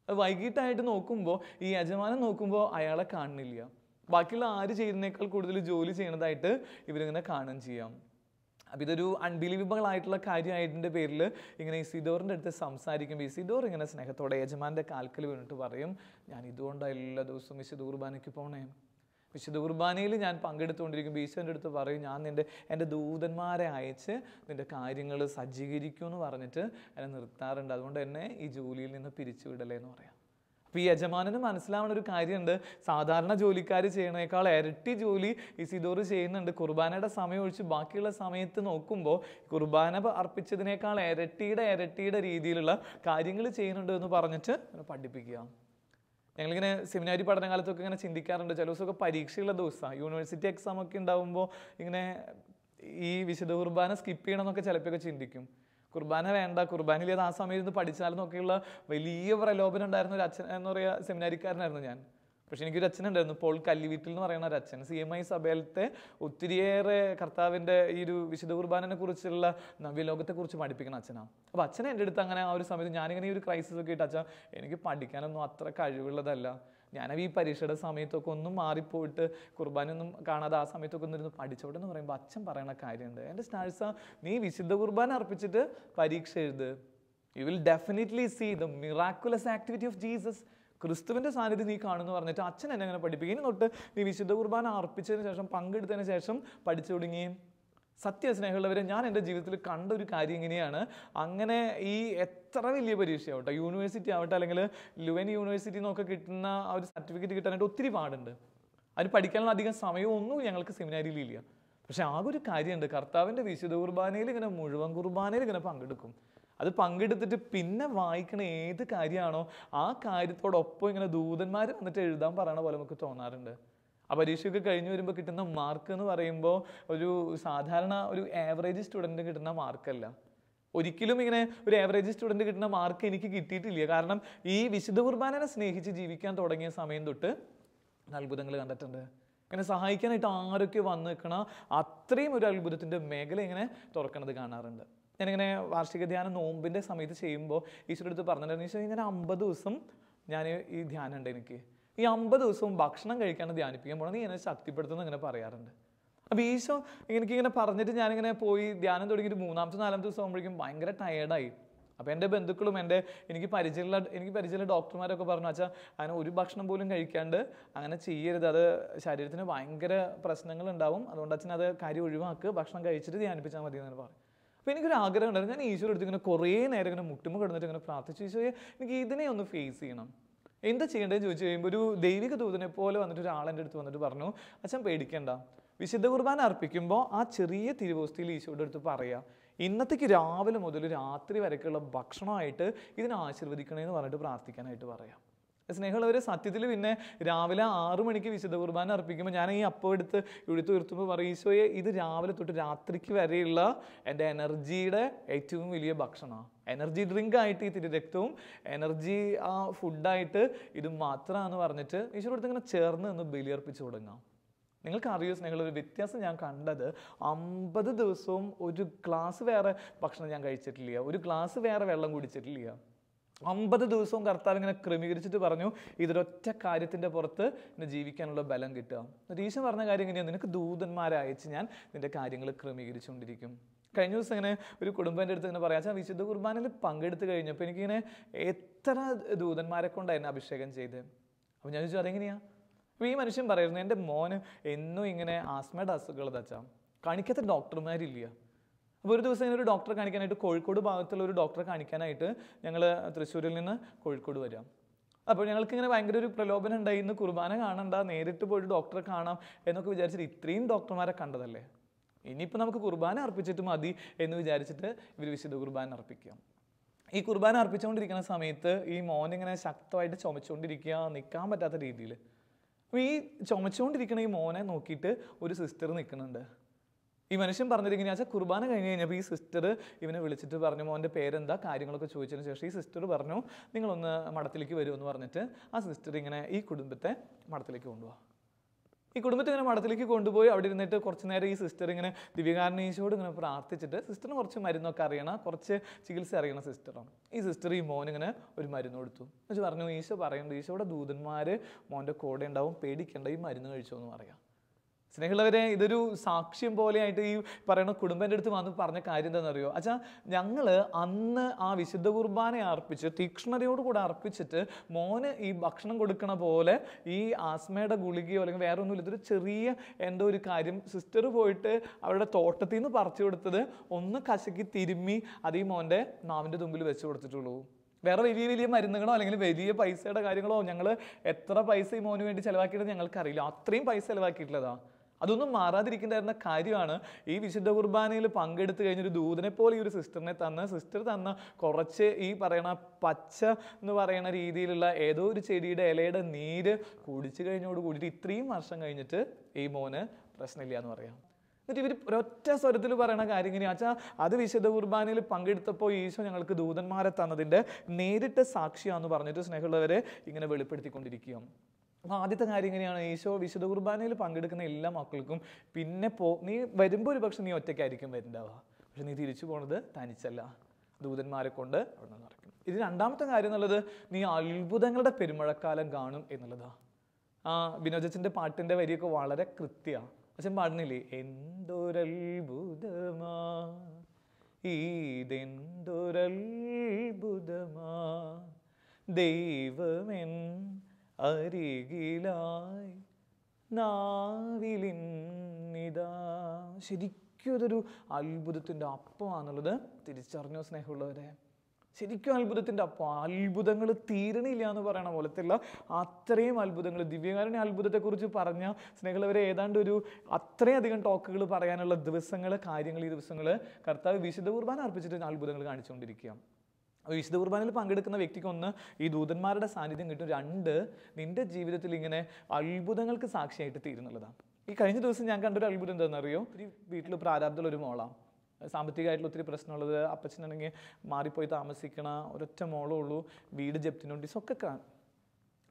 വൈകിട്ടായിട്ട് നോക്കുമ്പോൾ ഈ യജമാനൻ നോക്കുമ്പോൾ അയാളെ കാണുന്നില്ല. ബാക്കിയുള്ള ആര് ചെയ്യുന്നതിനേക്കാൾ കൂടുതൽ ജോലി ചെയ്യണതായിട്ട് ഇവരിങ്ങനെ കാണുകയും ചെയ്യാം. അപ്പം ഇതൊരു അൺബിലീവബിൾ ആയിട്ടുള്ള കാര്യമായതിൻ്റെ പേരിൽ ഇങ്ങനെ ഇസിഡോറിൻ്റെ അടുത്ത് സംസാരിക്കുമ്പോൾ ഇസിഡോർ ഇങ്ങനെ സ്നേഹത്തോടെ യജമാൻ്റെ കാൽക്കൽ വീണിട്ട് പറയും, ഞാൻ ഇതുകൊണ്ടാണ് എല്ലാ ദിവസവും വിശുദ്ധ കുർബാനയ്ക്ക് പോണേ. വിശുദ്ധ കുർബാനയിൽ ഞാൻ പങ്കെടുത്തുകൊണ്ടിരിക്കുമ്പോൾ ഈശോൻ്റെ അടുത്ത് പറയും, ഞാൻ എൻ്റെ ദൂതന്മാരെ അയച്ച് നിൻ്റെ കാര്യങ്ങൾ സജ്ജീകരിക്കുമെന്ന് പറഞ്ഞിട്ട് എന്നെ നിർത്താറുണ്ട്. അതുകൊണ്ട് എന്നെ ഈ ജോലിയിൽ നിന്ന് പിരിച്ചുവിടലേ എന്ന് പറയാം. അപ്പോൾ ഈ യജമാനന് മനസ്സിലാവുന്ന ഒരു കാര്യമുണ്ട്, സാധാരണ ജോലിക്കാർ ചെയ്യണേക്കാൾ ഇരട്ടി ജോലി ഇസിഡോർ ചെയ്യുന്നുണ്ട്. കുർബാനയുടെ സമയം ഒഴിച്ച് ബാക്കിയുള്ള സമയത്ത് നോക്കുമ്പോൾ കുർബാന അർപ്പിച്ചതിനേക്കാൾ ഇരട്ടിയുടെ രീതിയിലുള്ള കാര്യങ്ങൾ ചെയ്യുന്നുണ്ട് എന്ന് പറഞ്ഞിട്ട് പഠിപ്പിക്കുക. ഞങ്ങളിങ്ങനെ സെമിനാരി പഠനകാലത്തൊക്കെ ഇങ്ങനെ ചിന്തിക്കാറുണ്ട്. ചില ദിവസമൊക്കെ പരീക്ഷയുള്ള ദിവസമാണ്, യൂണിവേഴ്സിറ്റി എക്സാം ഒക്കെ ഉണ്ടാകുമ്പോൾ ഇങ്ങനെ ഈ വിശുദ്ധ കുർബാന സ്കിപ്പ് ചെയ്യണമെന്നൊക്കെ ചിലപ്പോഴൊക്കെ ചിന്തിക്കും. കുർബാന വേണ്ട, കുർബാനയിൽ അത് ആ സമയത്ത് പഠിച്ചാലെന്നൊക്കെയുള്ള വലിയ പ്രലോഭനം ഉണ്ടായിരുന്ന ഒരു അച്ഛൻ എന്ന് പറയുക സെമിനാരിക്കാരനായിരുന്നു ഞാൻ. പക്ഷെ എനിക്കൊരു അച്ഛനുണ്ടായിരുന്നു, പോൾ കല്ലിവീട്ടിൽ എന്ന് പറയുന്ന ഒരു അച്ഛൻ. CMI സഭയിലത്തെ ഒത്തിരിയേറെ കർത്താവിൻ്റെ ഈ ഒരു വിശുദ്ധ കുർബാനനെ കുറിച്ചുള്ള നവ്യലോകത്തെക്കുറിച്ച് പഠിപ്പിക്കുന്ന അച്ഛനാണ്. അപ്പോൾ അച്ഛൻ എൻ്റെ അടുത്ത് അങ്ങനെ ആ ഒരു സമയത്ത് ഞാനിങ്ങനെ ഈ ഒരു ക്രൈസിസ് ഒക്കെ ഇട്ട്, അച്ഛൻ എനിക്ക് പഠിക്കാനൊന്നും അത്ര കഴിവുള്ളതല്ല, ഞാനത് ഈ പരീക്ഷയുടെ സമയത്തൊക്കെ ഒന്നും മാറിപ്പോയിട്ട് കുർബാനയൊന്നും കാണാതെ ആ സമയത്തൊക്കെ ഒന്നിരുന്ന് പഠിച്ചോട്ടെ എന്ന് പറയുമ്പോൾ അച്ഛൻ പറയുന്ന കാര്യമുണ്ട്, എൻ്റെ സ്റ്റാഴ്സ നീ വിശുദ്ധ കുർബാന അർപ്പിച്ചിട്ട് പരീക്ഷ എഴുത്, you will definitely see the miraculous activity of Jesus. ക്രിസ്തുവിൻ്റെ സാന്നിധ്യം നീ കാണുമെന്ന് പറഞ്ഞിട്ട് അച്ഛൻ എന്നെ അങ്ങനെ പഠിപ്പിക്കും. ഇനി തൊട്ട് നീ വിശുദ്ധ കുർബാന അർപ്പിച്ചതിന് ശേഷം പങ്കെടുത്തതിന് ശേഷം പഠിച്ചു തുടങ്ങി. സത്യസ്നേഹമുള്ളവരെ, ഞാൻ എൻ്റെ ജീവിതത്തിൽ കണ്ട ഒരു കാര്യം ഇങ്ങനെയാണ്. അങ്ങനെ ഈ എത്ര വലിയ പരീക്ഷയാവട്ടെ, യൂണിവേഴ്സിറ്റി ആവട്ടെ, അല്ലെങ്കിൽ ലുവൻ യൂണിവേഴ്സിറ്റി നിന്നൊക്കെ കിട്ടുന്ന ആ ഒരു സർട്ടിഫിക്കറ്റ് കിട്ടാനായിട്ട് ഒത്തിരി പാടുണ്ട്. അതിന് പഠിക്കാനുള്ള അധികം സമയമൊന്നും ഞങ്ങൾക്ക് സെമിനാരിയിലില്ല. പക്ഷെ ആകെ ഒരു കാര്യമുണ്ട്, കർത്താവിൻ്റെ വിശുദ്ധ കുർബാനയിൽ ഇങ്ങനെ മുഴുവൻ കുർബാനയിൽ ഇങ്ങനെ പങ്കെടുക്കും. അത് പങ്കെടുത്തിട്ട് പിന്നെ വായിക്കണ ഏത് കാര്യമാണോ ആ കാര്യത്തോടൊപ്പം ഇങ്ങനെ ദൂതന്മാർ വന്നിട്ട് എഴുതാൻ പറയണ പോലെ നമുക്ക് തോന്നാറുണ്ട്. ആ പരീക്ഷയൊക്കെ കഴിഞ്ഞ് വരുമ്പോൾ കിട്ടുന്ന മാർക്ക് എന്ന് പറയുമ്പോൾ ഒരു സാധാരണ ഒരു ആവറേജ് സ്റ്റുഡൻറ്റ് കിട്ടുന്ന മാർക്കല്ല. ഒരിക്കലും ഇങ്ങനെ ഒരു ആവറേജ് സ്റ്റുഡൻറ്റ് കിട്ടുന്ന മാർക്ക് എനിക്ക് കിട്ടിയിട്ടില്ല. കാരണം ഈ വിശുദ്ധ കുർബാനനെ സ്നേഹിച്ച് ജീവിക്കാൻ തുടങ്ങിയ സമയം തൊട്ട് അത്ഭുതങ്ങൾ കണ്ടിട്ടുണ്ട്. ഇങ്ങനെ സഹായിക്കാനായിട്ട് ആരൊക്കെ വന്ന് നിൽക്കണ അത്രയും ഒരു അത്ഭുതത്തിൻ്റെ മേഖല ഇങ്ങനെ തുറക്കണത് കാണാറുണ്ട്. ഞാനിങ്ങനെ വാർഷിക ധ്യാനം നോമ്പിൻ്റെ സമയത്ത് ചെയ്യുമ്പോൾ ഈശോയുടെ അടുത്ത് പറഞ്ഞിട്ടുണ്ടെന്ന് വെച്ചാൽ ഇങ്ങനെ 50 ദിവസം ഞാൻ ഈ ധ്യാനം ഉണ്ട് എനിക്ക്. ഈ 50 ദിവസവും ഭക്ഷണം കഴിക്കാണ്ട് ധ്യാനിപ്പിക്കാൻ പോകണം, നീ എന്നെ ശക്തിപ്പെടുത്തുന്നു ഇങ്ങനെ പറയാറുണ്ട്. അപ്പോൾ ഈശോ എനിക്കിങ്ങനെ പറഞ്ഞിട്ട് ഞാനിങ്ങനെ പോയി ധ്യാനം തുടങ്ങിയിട്ട് 3-ാമത്തെ 4-ാമത്തെ ദിവസം ആകുമ്പോഴേക്കും ഭയങ്കര ടയേർഡായി. അപ്പോൾ എൻ്റെ ബന്ധുക്കളും എനിക്ക് പരിചയമുള്ള ഡോക്ടർമാരൊക്കെ പറഞ്ഞു, അച്ഛാ അങ്ങനെ ഒരു ഭക്ഷണം പോലും കഴിക്കാണ്ട് അങ്ങനെ ചെയ്യരുത്, അത് ശരീരത്തിന് ഭയങ്കര പ്രശ്നങ്ങളുണ്ടാവും, അതുകൊണ്ട് അച്ഛൻ അത് കാര്യം ഒഴിവാക്കുക, ഭക്ഷണം കഴിച്ചിട്ട് ധ്യാനിപ്പിച്ചാൽ മതി എന്ന് പറഞ്ഞു. അപ്പോൾ എനിക്കൊരു ആഗ്രഹം ഉണ്ടായിരുന്നു, ഞാൻ ഈശോയുടെ അടുത്ത് ഇങ്ങനെ കുറേ നേരം ഇങ്ങനെ മുട്ടുമ്പോൾ കിടന്നിട്ട് ഇങ്ങനെ പ്രാർത്ഥിച്ചു, ഈശോയെ എനിക്ക് ഇതിനെ ഒന്ന് ഫേസ് ചെയ്യണം, എന്താ ചെയ്യേണ്ടതെന്ന് ചോദിച്ചു കഴിയുമ്പോൾ ഒരു ദൈവിക ദൂതനെ പോലെ വന്നിട്ട് ഒരാളെൻ്റെ അടുത്ത് വന്നിട്ട് പറഞ്ഞു, അച്ഛൻ പേടിക്കണ്ട, വിശുദ്ധ കുർബാന അർപ്പിക്കുമ്പോൾ ആ ചെറിയ തിരുവോസ്തിയിൽ ഈശോയുടെ അടുത്ത് പറയാം, ഇന്നത്തേക്ക് രാവിലെ മുതൽ രാത്രി വരെയൊക്കെയുള്ള ഭക്ഷണമായിട്ട് ഇതിനെ ആശീർവദിക്കണമെന്ന് പറഞ്ഞിട്ട് പ്രാർത്ഥിക്കാനായിട്ട് പറയാം. സ്നേഹമുള്ളവർ, സത്യത്തിൽ പിന്നെ രാവിലെ 6 മണിക്ക് വിശുദ്ധ കുർബാന അർപ്പിക്കുമ്പോൾ ഞാൻ ഈ അപ്പം എടുത്ത് ഉയർത്തുമ്പോൾ പറയും, ഈശോയെ ഇത് രാവിലെ തൊട്ട് രാത്രിക്ക് വരെയുള്ള എൻ്റെ എനർജിയുടെ ഏറ്റവും വലിയ ഭക്ഷണമാണ്, എനർജി ഡ്രിങ്ക് ആയിട്ട് ഈ തിരുരക്തവും എനർജി ആ ഫുഡായിട്ട് ഇത് മാത്രമാണെന്ന് പറഞ്ഞിട്ട് ഈശോയുടെ അടുത്ത് ഇങ്ങനെ ചേർന്ന് നിന്ന് ബലിയർപ്പിച്ച് തുടങ്ങാം. നിങ്ങൾക്കറിയോ സ്നേഹമുള്ള ഒരു വ്യത്യാസം ഞാൻ കണ്ടത്, 50 ദിവസവും ഒരു ഗ്ലാസ് വേറെ ഭക്ഷണം ഞാൻ കഴിച്ചിട്ടില്ല, ഒരു ഗ്ലാസ് വേറെ വെള്ളം കുടിച്ചിട്ടില്ല. 50 ദിവസവും കർത്താവ് ഇങ്ങനെ ക്രമീകരിച്ചിട്ട് പറഞ്ഞു, ഇതൊരൊറ്റ കാര്യത്തിൻ്റെ പുറത്ത് ഇന്ന് ജീവിക്കാനുള്ള ബലം കിട്ടുക. ഈശോ പറഞ്ഞ കാര്യം എങ്ങനെയാണ്, നിനക്ക് ദൂതന്മാരെ അയച്ച് ഞാൻ നിൻ്റെ കാര്യങ്ങൾ ക്രമീകരിച്ചുകൊണ്ടിരിക്കും. കഴിഞ്ഞ ദിവസം ഇങ്ങനെ ഒരു കുടുംബൻ്റെ അടുത്ത് ഇങ്ങനെ പറയാം, വിശുദ്ധ കുർബാനയിൽ പങ്കെടുത്ത് കഴിഞ്ഞപ്പോൾ എനിക്കിങ്ങനെ എത്ര ദൂതന്മാരെ കൊണ്ടായിരുന്നു അഭിഷേകം ചെയ്ത്. അപ്പോൾ ഞാൻ ചോദിച്ചു അതെങ്ങനെയാണ്? അപ്പോൾ ഈ മനുഷ്യൻ പറയുന്നു, എൻ്റെ മോന് എന്നും ഇങ്ങനെ ആസ്മയുടെ അസുഖങ്ങൾ തച്ചാം, കാണിക്കാത്ത ഡോക്ടർമാരില്ല. അപ്പോൾ ഒരു ദിവസം ഇങ്ങനെ ഒരു ഡോക്ടറെ കാണിക്കാനായിട്ട് കോഴിക്കോട് ഭാഗത്തുള്ള ഒരു ഡോക്ടറെ കാണിക്കാനായിട്ട് ഞങ്ങൾ തൃശ്ശൂരിൽ നിന്ന് കോഴിക്കോട് വരാം. അപ്പോൾ ഞങ്ങൾക്ക് ഇങ്ങനെ ഭയങ്കര ഒരു പ്രലോഭനം ഉണ്ടായി, ഇന്ന് കുർബാന കാണണ്ട, നേരിട്ട് പോയിട്ട് ഡോക്ടറെ കാണാം എന്നൊക്കെ വിചാരിച്ചിട്ട് ഇത്രയും ഡോക്ടർമാരെ കണ്ടതല്ലേ, ഇനിയിപ്പോൾ നമുക്ക് കുർബാന അർപ്പിച്ചിട്ട് മതി എന്ന് വിചാരിച്ചിട്ട് ഇവർ വിശുദ്ധ കുർബാന അർപ്പിക്കുക. ഈ കുർബാന അർപ്പിച്ചുകൊണ്ടിരിക്കുന്ന സമയത്ത് ഈ മോനിങ്ങനെ ശക്തമായിട്ട് ചുമച്ചുകൊണ്ടിരിക്കുക, നിൽക്കാൻ പറ്റാത്ത രീതിയിൽ. അപ്പോൾ ഈ ചുമച്ചുകൊണ്ടിരിക്കുന്ന ഈ മോനെ നോക്കിയിട്ട് ഒരു സിസ്റ്റർ നിൽക്കുന്നുണ്ട്. ഈ മനുഷ്യൻ പറഞ്ഞിരിക്കുന്ന വെച്ചാൽ കുർബാന കഴിഞ്ഞ് കഴിഞ്ഞപ്പോൾ ഈ സിസ്റ്റർ ഇവനെ വിളിച്ചിട്ട് പറഞ്ഞു, മോൻ്റെ പേരെന്താ, കാര്യങ്ങളൊക്കെ ചോദിച്ചതിന് ശേഷം ഈ സിസ്റ്റർ പറഞ്ഞു, നിങ്ങളൊന്ന് മഠത്തിലേക്ക് വരുമെന്ന് പറഞ്ഞിട്ട് ആ സിസ്റ്റർ ഇങ്ങനെ ഈ കുടുംബത്തെ മഠത്തിലേക്ക് കൊണ്ടുപോകാം. ഈ കുടുംബത്തെ ഇങ്ങനെ മഠത്തിലേക്ക് കൊണ്ടുപോയി അവിടെ ഇരുന്നിട്ട് കുറച്ച് നേരം ഈ സിസ്റ്റർ ഇങ്ങനെ ദിവ്യകാരുണ്യത്തോട് ഇങ്ങനെ പ്രാർത്ഥിച്ചിട്ട്, സിസ്റ്ററിന് കുറച്ച് മരുന്നൊക്കെ അറിയണം, കുറച്ച് ചികിത്സ അറിയണ സിസ്റ്ററാണ്. ഈ സിസ്റ്റർ ഈ മോനിങ്ങനെ ഒരു മരുന്ന് കൊടുത്തു. എന്നുവെച്ച് പറഞ്ഞു, ഈശോ പറയുന്നുണ്ട്, ഈശോയുടെ ദൂതന്മാർ മോൻ്റെ കൂടെ ഉണ്ടാവും, പേടിക്കേണ്ട, ഈ മരുന്ന് കഴിച്ചോ എന്ന് പറയാം. സ്നേഹമുള്ളവരെ, ഇതൊരു സാക്ഷ്യം പോലെയായിട്ട് ഈ പറയുന്ന കുടുംബൻ്റെ അടുത്ത് വന്ന് പറഞ്ഞ കാര്യം എന്താണെന്നറിയോ? അച്ഛാ, ഞങ്ങൾ അന്ന് ആ വിശുദ്ധ കുർബാന അർപ്പിച്ച് തീക്ഷ്ണതയോടുകൂടെ അർപ്പിച്ചിട്ട് മോന് ഈ ഭക്ഷണം കൊടുക്കണ പോലെ ഈ ആസ്മയുടെ ഗുളികയോ അല്ലെങ്കിൽ വേറെ ഒന്നുമില്ല, ഇതൊരു ചെറിയ എന്തോ ഒരു കാര്യം സിസ്റ്റർ പോയിട്ട് അവരുടെ തോട്ടത്തിൽ നിന്ന് പറിച്ചു കൊടുത്തത് ഒന്ന് കശക്കി തിരുമ്മി അത് ഈ മോൻ്റെ നാവിൻ്റെ തുമ്പിൽ വെച്ച് കൊടുത്തിട്ടുള്ളൂ. വേറെ വലിയ വലിയ മരുന്നുകളോ അല്ലെങ്കിൽ വലിയ പൈസയുടെ കാര്യങ്ങളോ ഞങ്ങൾ എത്ര പൈസ ഈ മോന് വേണ്ടി ചിലവാക്കിയിട്ട് ഞങ്ങൾക്കറിയില്ല. അത്രയും പൈസ ചിലവാക്കിയിട്ടുള്ളതാ. അതൊന്നും മാറാതിരിക്കേണ്ടായിരുന്ന കാര്യമാണ്. ഈ വിശുദ്ധ കുർബാനയിൽ പങ്കെടുത്ത് കഴിഞ്ഞൊരു ദൂതനെ പോലെ ഈ ഒരു സിസ്റ്ററിനെ സിസ്റ്റർ തന്ന കുറച്ച് ഈ പറയണ പച്ച എന്ന് പറയുന്ന രീതിയിലുള്ള ഏതോ ഒരു ചെടിയുടെ ഇലയുടെ നീര് കുടിച്ചു കഴിഞ്ഞോട് കൂടിയിട്ട് ഇത്രയും വർഷം കഴിഞ്ഞിട്ട് ഈ മോന് പ്രശ്നമില്ല എന്ന് പറയാം. എന്നിട്ട് ഇവർ ഒരൊറ്റ സ്വരത്തിൽ പറയണ കാര്യം ഇങ്ങനെയാ, വെച്ചാൽ അത് വിശുദ്ധ കുർബാനയിൽ പങ്കെടുത്തപ്പോൾ ഈശോ ഞങ്ങൾക്ക് ദൂതന്മാരെ തന്നതിൻ്റെ നേരിട്ട് സാക്ഷിയാന്ന് പറഞ്ഞിട്ട് സ്നേഹമുള്ളവരെ ഇങ്ങനെ വെളിപ്പെടുത്തിക്കൊണ്ടിരിക്കുകയും. അപ്പോൾ ആദ്യത്തെ കാര്യം ഇങ്ങനെയാണ്, ഈശോ വിശുദ്ധ കുർബാനയിൽ പങ്കെടുക്കുന്ന എല്ലാ മക്കൾക്കും പിന്നെ നീ വരുമ്പോൾ ഒരു പക്ഷെ നീ ഒറ്റയ്ക്കായിരിക്കും വരുന്നുണ്ടാവുക, പക്ഷെ നീ തിരിച്ചു പോണത് തനിച്ചല്ല, ദൂതന്മാരെ കൊണ്ട് അവിടെ നിന്ന് നടക്കും. ഇത് രണ്ടാമത്തെ കാര്യം എന്നുള്ളത്, നീ അത്ഭുതങ്ങളുടെ പെരുമഴക്കാലം കാണും എന്നുള്ളതാണ്. ആ ബിനോജച്ചിൻ്റെ പാട്ടിൻ്റെ വരിയൊക്കെ വളരെ കൃത്യമാണ്. അച്ഛൻ പാടുന്നില്ലേ, എന്തൊരത്ഭുതമാ ഇതെന്തൊരത്ഭുതമാ ദൈവമെൻ അരികിലായി നാവിലിന്നിതാ. ശരിക്കും അതൊരു അത്ഭുതത്തിൻ്റെ അപ്പമാണെന്നുള്ളത് തിരിച്ചറിഞ്ഞോ സ്നേഹമുള്ളവരെ? ശരിക്കും അത്ഭുതത്തിൻ്റെ അപ്പം. അത്ഭുതങ്ങൾ തീരണില്ല എന്ന് പറയണ പോലത്തെയുള്ള അത്രയും അത്ഭുതങ്ങൾ. ദിവ്യകാരുണ്യ അത്ഭുതത്തെക്കുറിച്ച് പറഞ്ഞ സ്നേഹമുള്ളവരെ ഏതാണ്ട് ഒരു അത്രയധികം ടോക്കുകൾ പറയാനുള്ള ദിവസങ്ങൾ, കാര്യങ്ങൾ, ഈ ദിവസങ്ങൾ കർത്താവ് വിശുദ്ധ കുർബാന അർപ്പിച്ചിട്ട് അത്ഭുതങ്ങൾ കാണിച്ചുകൊണ്ടിരിക്കുക. വിശുദ്ധ കുർബാനയിൽ പങ്കെടുക്കുന്ന വ്യക്തിക്ക് ഒന്ന് ഈ ദൂതന്മാരുടെ സാന്നിധ്യം കിട്ടും, രണ്ട് നിൻ്റെ ജീവിതത്തിൽ ഇങ്ങനെ അത്ഭുതങ്ങൾക്ക് സാക്ഷിയായിട്ട് തീരുന്നുള്ളതാണ്. ഈ കഴിഞ്ഞ ദിവസം ഞാൻ കണ്ടൊരു അത്ഭുതം എന്താണെന്നറിയോ? ഒരു വീട്ടിൽ പ്രാരാബ്ദമുള്ള ഒരു മോളാണ്, സാമ്പത്തികമായിട്ടുള്ള ഒത്തിരി പ്രശ്നമുള്ളത്, അപ്പച്ചനാണെങ്കിൽ മാറിപ്പോയി താമസിക്കണ ഒരൊറ്റ മോളേ ഉള്ളൂ, വീട് ജപ്തി നോട്ടീസ് ഒക്കെ കാണും.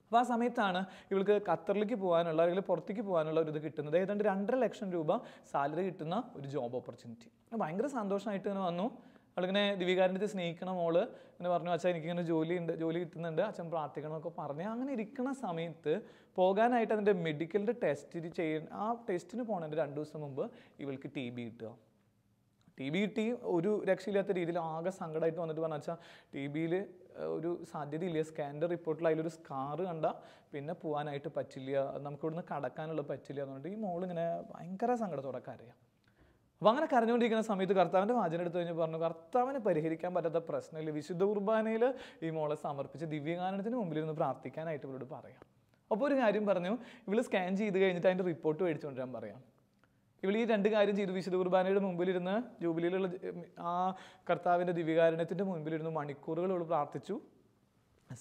അപ്പോൾ ആ സമയത്താണ് ഇവൾക്ക് ഖത്തറിലേക്ക് പോകാനുള്ള അല്ലെങ്കിൽ പുറത്തേക്ക് പോകാനുള്ള ഒരു ഇത് കിട്ടുന്നത്. ഏതാണ്ട് 2.5 ലക്ഷം രൂപ സാലറി കിട്ടുന്ന ഒരു ജോബ് ഓപ്പർച്യൂണിറ്റി. ഭയങ്കര സന്തോഷമായിട്ട് ഇങ്ങനെ വന്നു. അവളിങ്ങനെ ദിവ്യകാരുണ്യത്തെ സ്നേഹിക്കണ മോള് ഇങ്ങനെ പറഞ്ഞു, അച്ഛൻ എനിക്കിങ്ങനെ ജോലി കിട്ടുന്നുണ്ട്, അച്ഛൻ പ്രാർത്ഥിക്കണമെന്നൊക്കെ പറഞ്ഞ് അങ്ങനെ ഇരിക്കുന്ന സമയത്ത് പോകാനായിട്ട് അതിൻ്റെ മെഡിക്കലിൻ്റെ ടെസ്റ്റ് ആ ടെസ്റ്റിന് പോകണതിൻ്റെ 2 ദിവസം മുമ്പ് ഇവൾക്ക് TB കിട്ടുക. TB കിട്ടി ഒരു രക്ഷയില്ലാത്ത രീതിയിൽ ആകെ സങ്കടമായിട്ട് വന്നിട്ട് പറഞ്ഞു, വെച്ചാൽ TBയിൽ ഒരു സാധ്യതയില്ല, സ്കാനിൻ്റെ റിപ്പോർട്ടിൽ അതിലൊരു സ്കാർ കണ്ടാൽ പിന്നെ പോകാനായിട്ട് പറ്റില്ല, നമുക്കിവിടുന്ന് കടക്കാനുള്ള പറ്റില്ല എന്ന് പറഞ്ഞിട്ട് ഈ മോളിങ്ങനെ ഭയങ്കര സങ്കടത്തോടെ കരയാം. അപ്പോൾ അങ്ങനെ കരഞ്ഞുകൊണ്ടിരിക്കുന്ന സമയത്ത് കർത്താവിൻ്റെ വാചനം എടുത്തു കഴിഞ്ഞ് പറഞ്ഞു, കർത്താവിന് പരിഹരിക്കാൻ പറ്റാത്ത പ്രശ്നമില്ല, വിശുദ്ധ കുർബാനയിൽ ഈ മോളെ സമർപ്പിച്ച് ദിവ്യഗാനത്തിന് മുമ്പിലിരുന്ന് പ്രാർത്ഥിക്കാനായിട്ട് ഇവരോട് പറയാം. അപ്പോൾ ഒരു കാര്യം പറഞ്ഞു, ഇവൾ സ്കാൻ ചെയ്ത് കഴിഞ്ഞിട്ട് അതിൻ്റെ റിപ്പോർട്ട് മേടിച്ചുകൊണ്ടിരാൻ പറയാം. ഇവൾ ഈ 2 കാര്യം ചെയ്തു. വിശുദ്ധ കുർബാനയുടെ മുമ്പിലിരുന്ന് ജൂബിലിയിലുള്ള ആ കർത്താവിൻ്റെ ദിവ്യകാരുണ്യത്തിൻ്റെ മുൻപിലിരുന്ന് മണിക്കൂറുകൾ ഇവൾ പ്രാർത്ഥിച്ചു,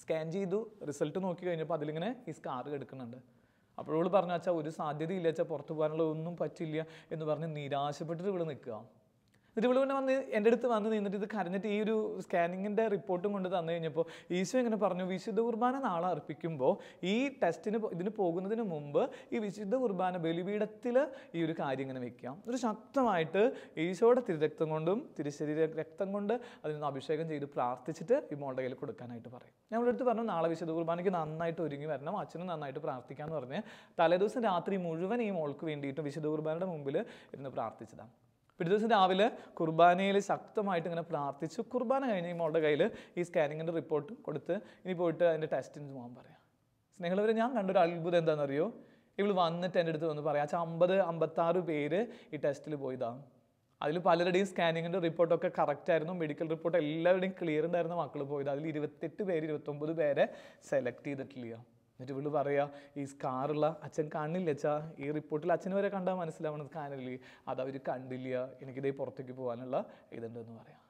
സ്കാൻ ചെയ്തു, റിസൾട്ട് നോക്കി കഴിഞ്ഞപ്പോൾ അതിലിങ്ങനെ ഈ സ്കാർ കിടക്കുന്നുണ്ട്. അപ്പോൾ ഇവൾ പറഞ്ഞു, അച്ഛാ ഒരു സാധ്യതയില്ല, അച്ഛാ പുറത്തു പോകാനുള്ള ഒന്നും പറ്റില്ല എന്ന് പറഞ്ഞ് നിരാശപ്പെട്ടിട്ട് ഇവൾ നിൽക്കുക. എന്നിട്ട് ഇവൾ പിന്നെ വന്ന് എൻ്റെ അടുത്ത് വന്ന് നിന്നിട്ട് ഇത് കരഞ്ഞിട്ട് ഈ ഒരു സ്കാനിങ്ങിൻ്റെ റിപ്പോർട്ടും കൊണ്ട് തന്നു കഴിഞ്ഞപ്പോൾ ഈശോ ഇങ്ങനെ പറഞ്ഞു, വിശുദ്ധ കുർബാന നാളെ അർപ്പിക്കുമ്പോൾ ഈ ഇതിന് പോകുന്നതിന് മുമ്പ് ഈ വിശുദ്ധ കുർബാന ബലിപീഠത്തിൽ ഈ ഒരു കാര്യം ഇങ്ങനെ വെക്കാം, ഒരു ശക്തമായിട്ട് ഈശോയുടെ തിരുരക്തം കൊണ്ടും തിരുശരീര രക്തം കൊണ്ട് അതിനൊന്ന് അഭിഷേകം ചെയ്ത് പ്രാർത്ഥിച്ചിട്ട് ഈ മോളുടെ കയ്യിൽ കൊടുക്കാനായിട്ട് പറയും. ഞങ്ങളുടെ അടുത്ത് പറഞ്ഞു, നാളെ വിശുദ്ധ കുർബാനയ്ക്ക് നന്നായിട്ട് ഒരുങ്ങി വരണം, അച്ഛനും നന്നായിട്ട് പ്രാർത്ഥിക്കാമെന്ന് പറഞ്ഞ് തലേദിവസം രാത്രി മുഴുവൻ ഈ മോൾക്ക് വേണ്ടിയിട്ട് വിശുദ്ധ കുർബാനയുടെ മുമ്പിൽ ഇരുന്ന് പ്രാർത്ഥിച്ചതാണ്. പിറ്റേ ദിവസം രാവിലെ കുർബാനയിൽ ശക്തമായിട്ട് ഇങ്ങനെ പ്രാർത്ഥിച്ചു. കുർബാന കഴിഞ്ഞ് ഈ മോളുടെ കയ്യിൽ ഈ സ്കാനിങ്ങിൻ്റെ റിപ്പോർട്ടും കൊടുത്ത് ഇനി പോയിട്ട് അതിൻ്റെ ടെസ്റ്റിന് പോകാൻ പറയാം. സ്നേഹമുള്ളവരെ, ഞാൻ കണ്ടൊരു അത്ഭുതം എന്താണെന്നറിയോ? ഇവൾ വന്നിട്ട് എൻ്റെ അടുത്ത് വന്ന് പറയാം, 50-56 പേര് ഈ ടെസ്റ്റിൽ പോയതാണ്. അതിൽ പലരുടെയും സ്കാനിങ്ങിൻ്റെ റിപ്പോർട്ടൊക്കെ കറക്റ്റ് ആയിരുന്നു, മെഡിക്കൽ റിപ്പോർട്ട് എല്ലാവരുടെയും ക്ലിയർ ഉണ്ടായിരുന്ന മക്കൾ പോയത്. അതിൽ 29 പേരെ സെലക്ട് ചെയ്തിട്ടില്ല. എന്നിട്ട് ഇവള് പറയാ, ഈ സ്കാറുള്ള അച്ഛൻ കാണില്ല അച്ഛാ, ഈ റിപ്പോർട്ടിൽ അച്ഛന് വരെ കണ്ടാൽ മനസ്സിലാവണം സ്കാനില്ലേ, അതവർ കണ്ടില്ല, എനിക്കിതേ പുറത്തേക്ക് പോകാനുള്ള ഇതുണ്ടെന്ന് പറയാം.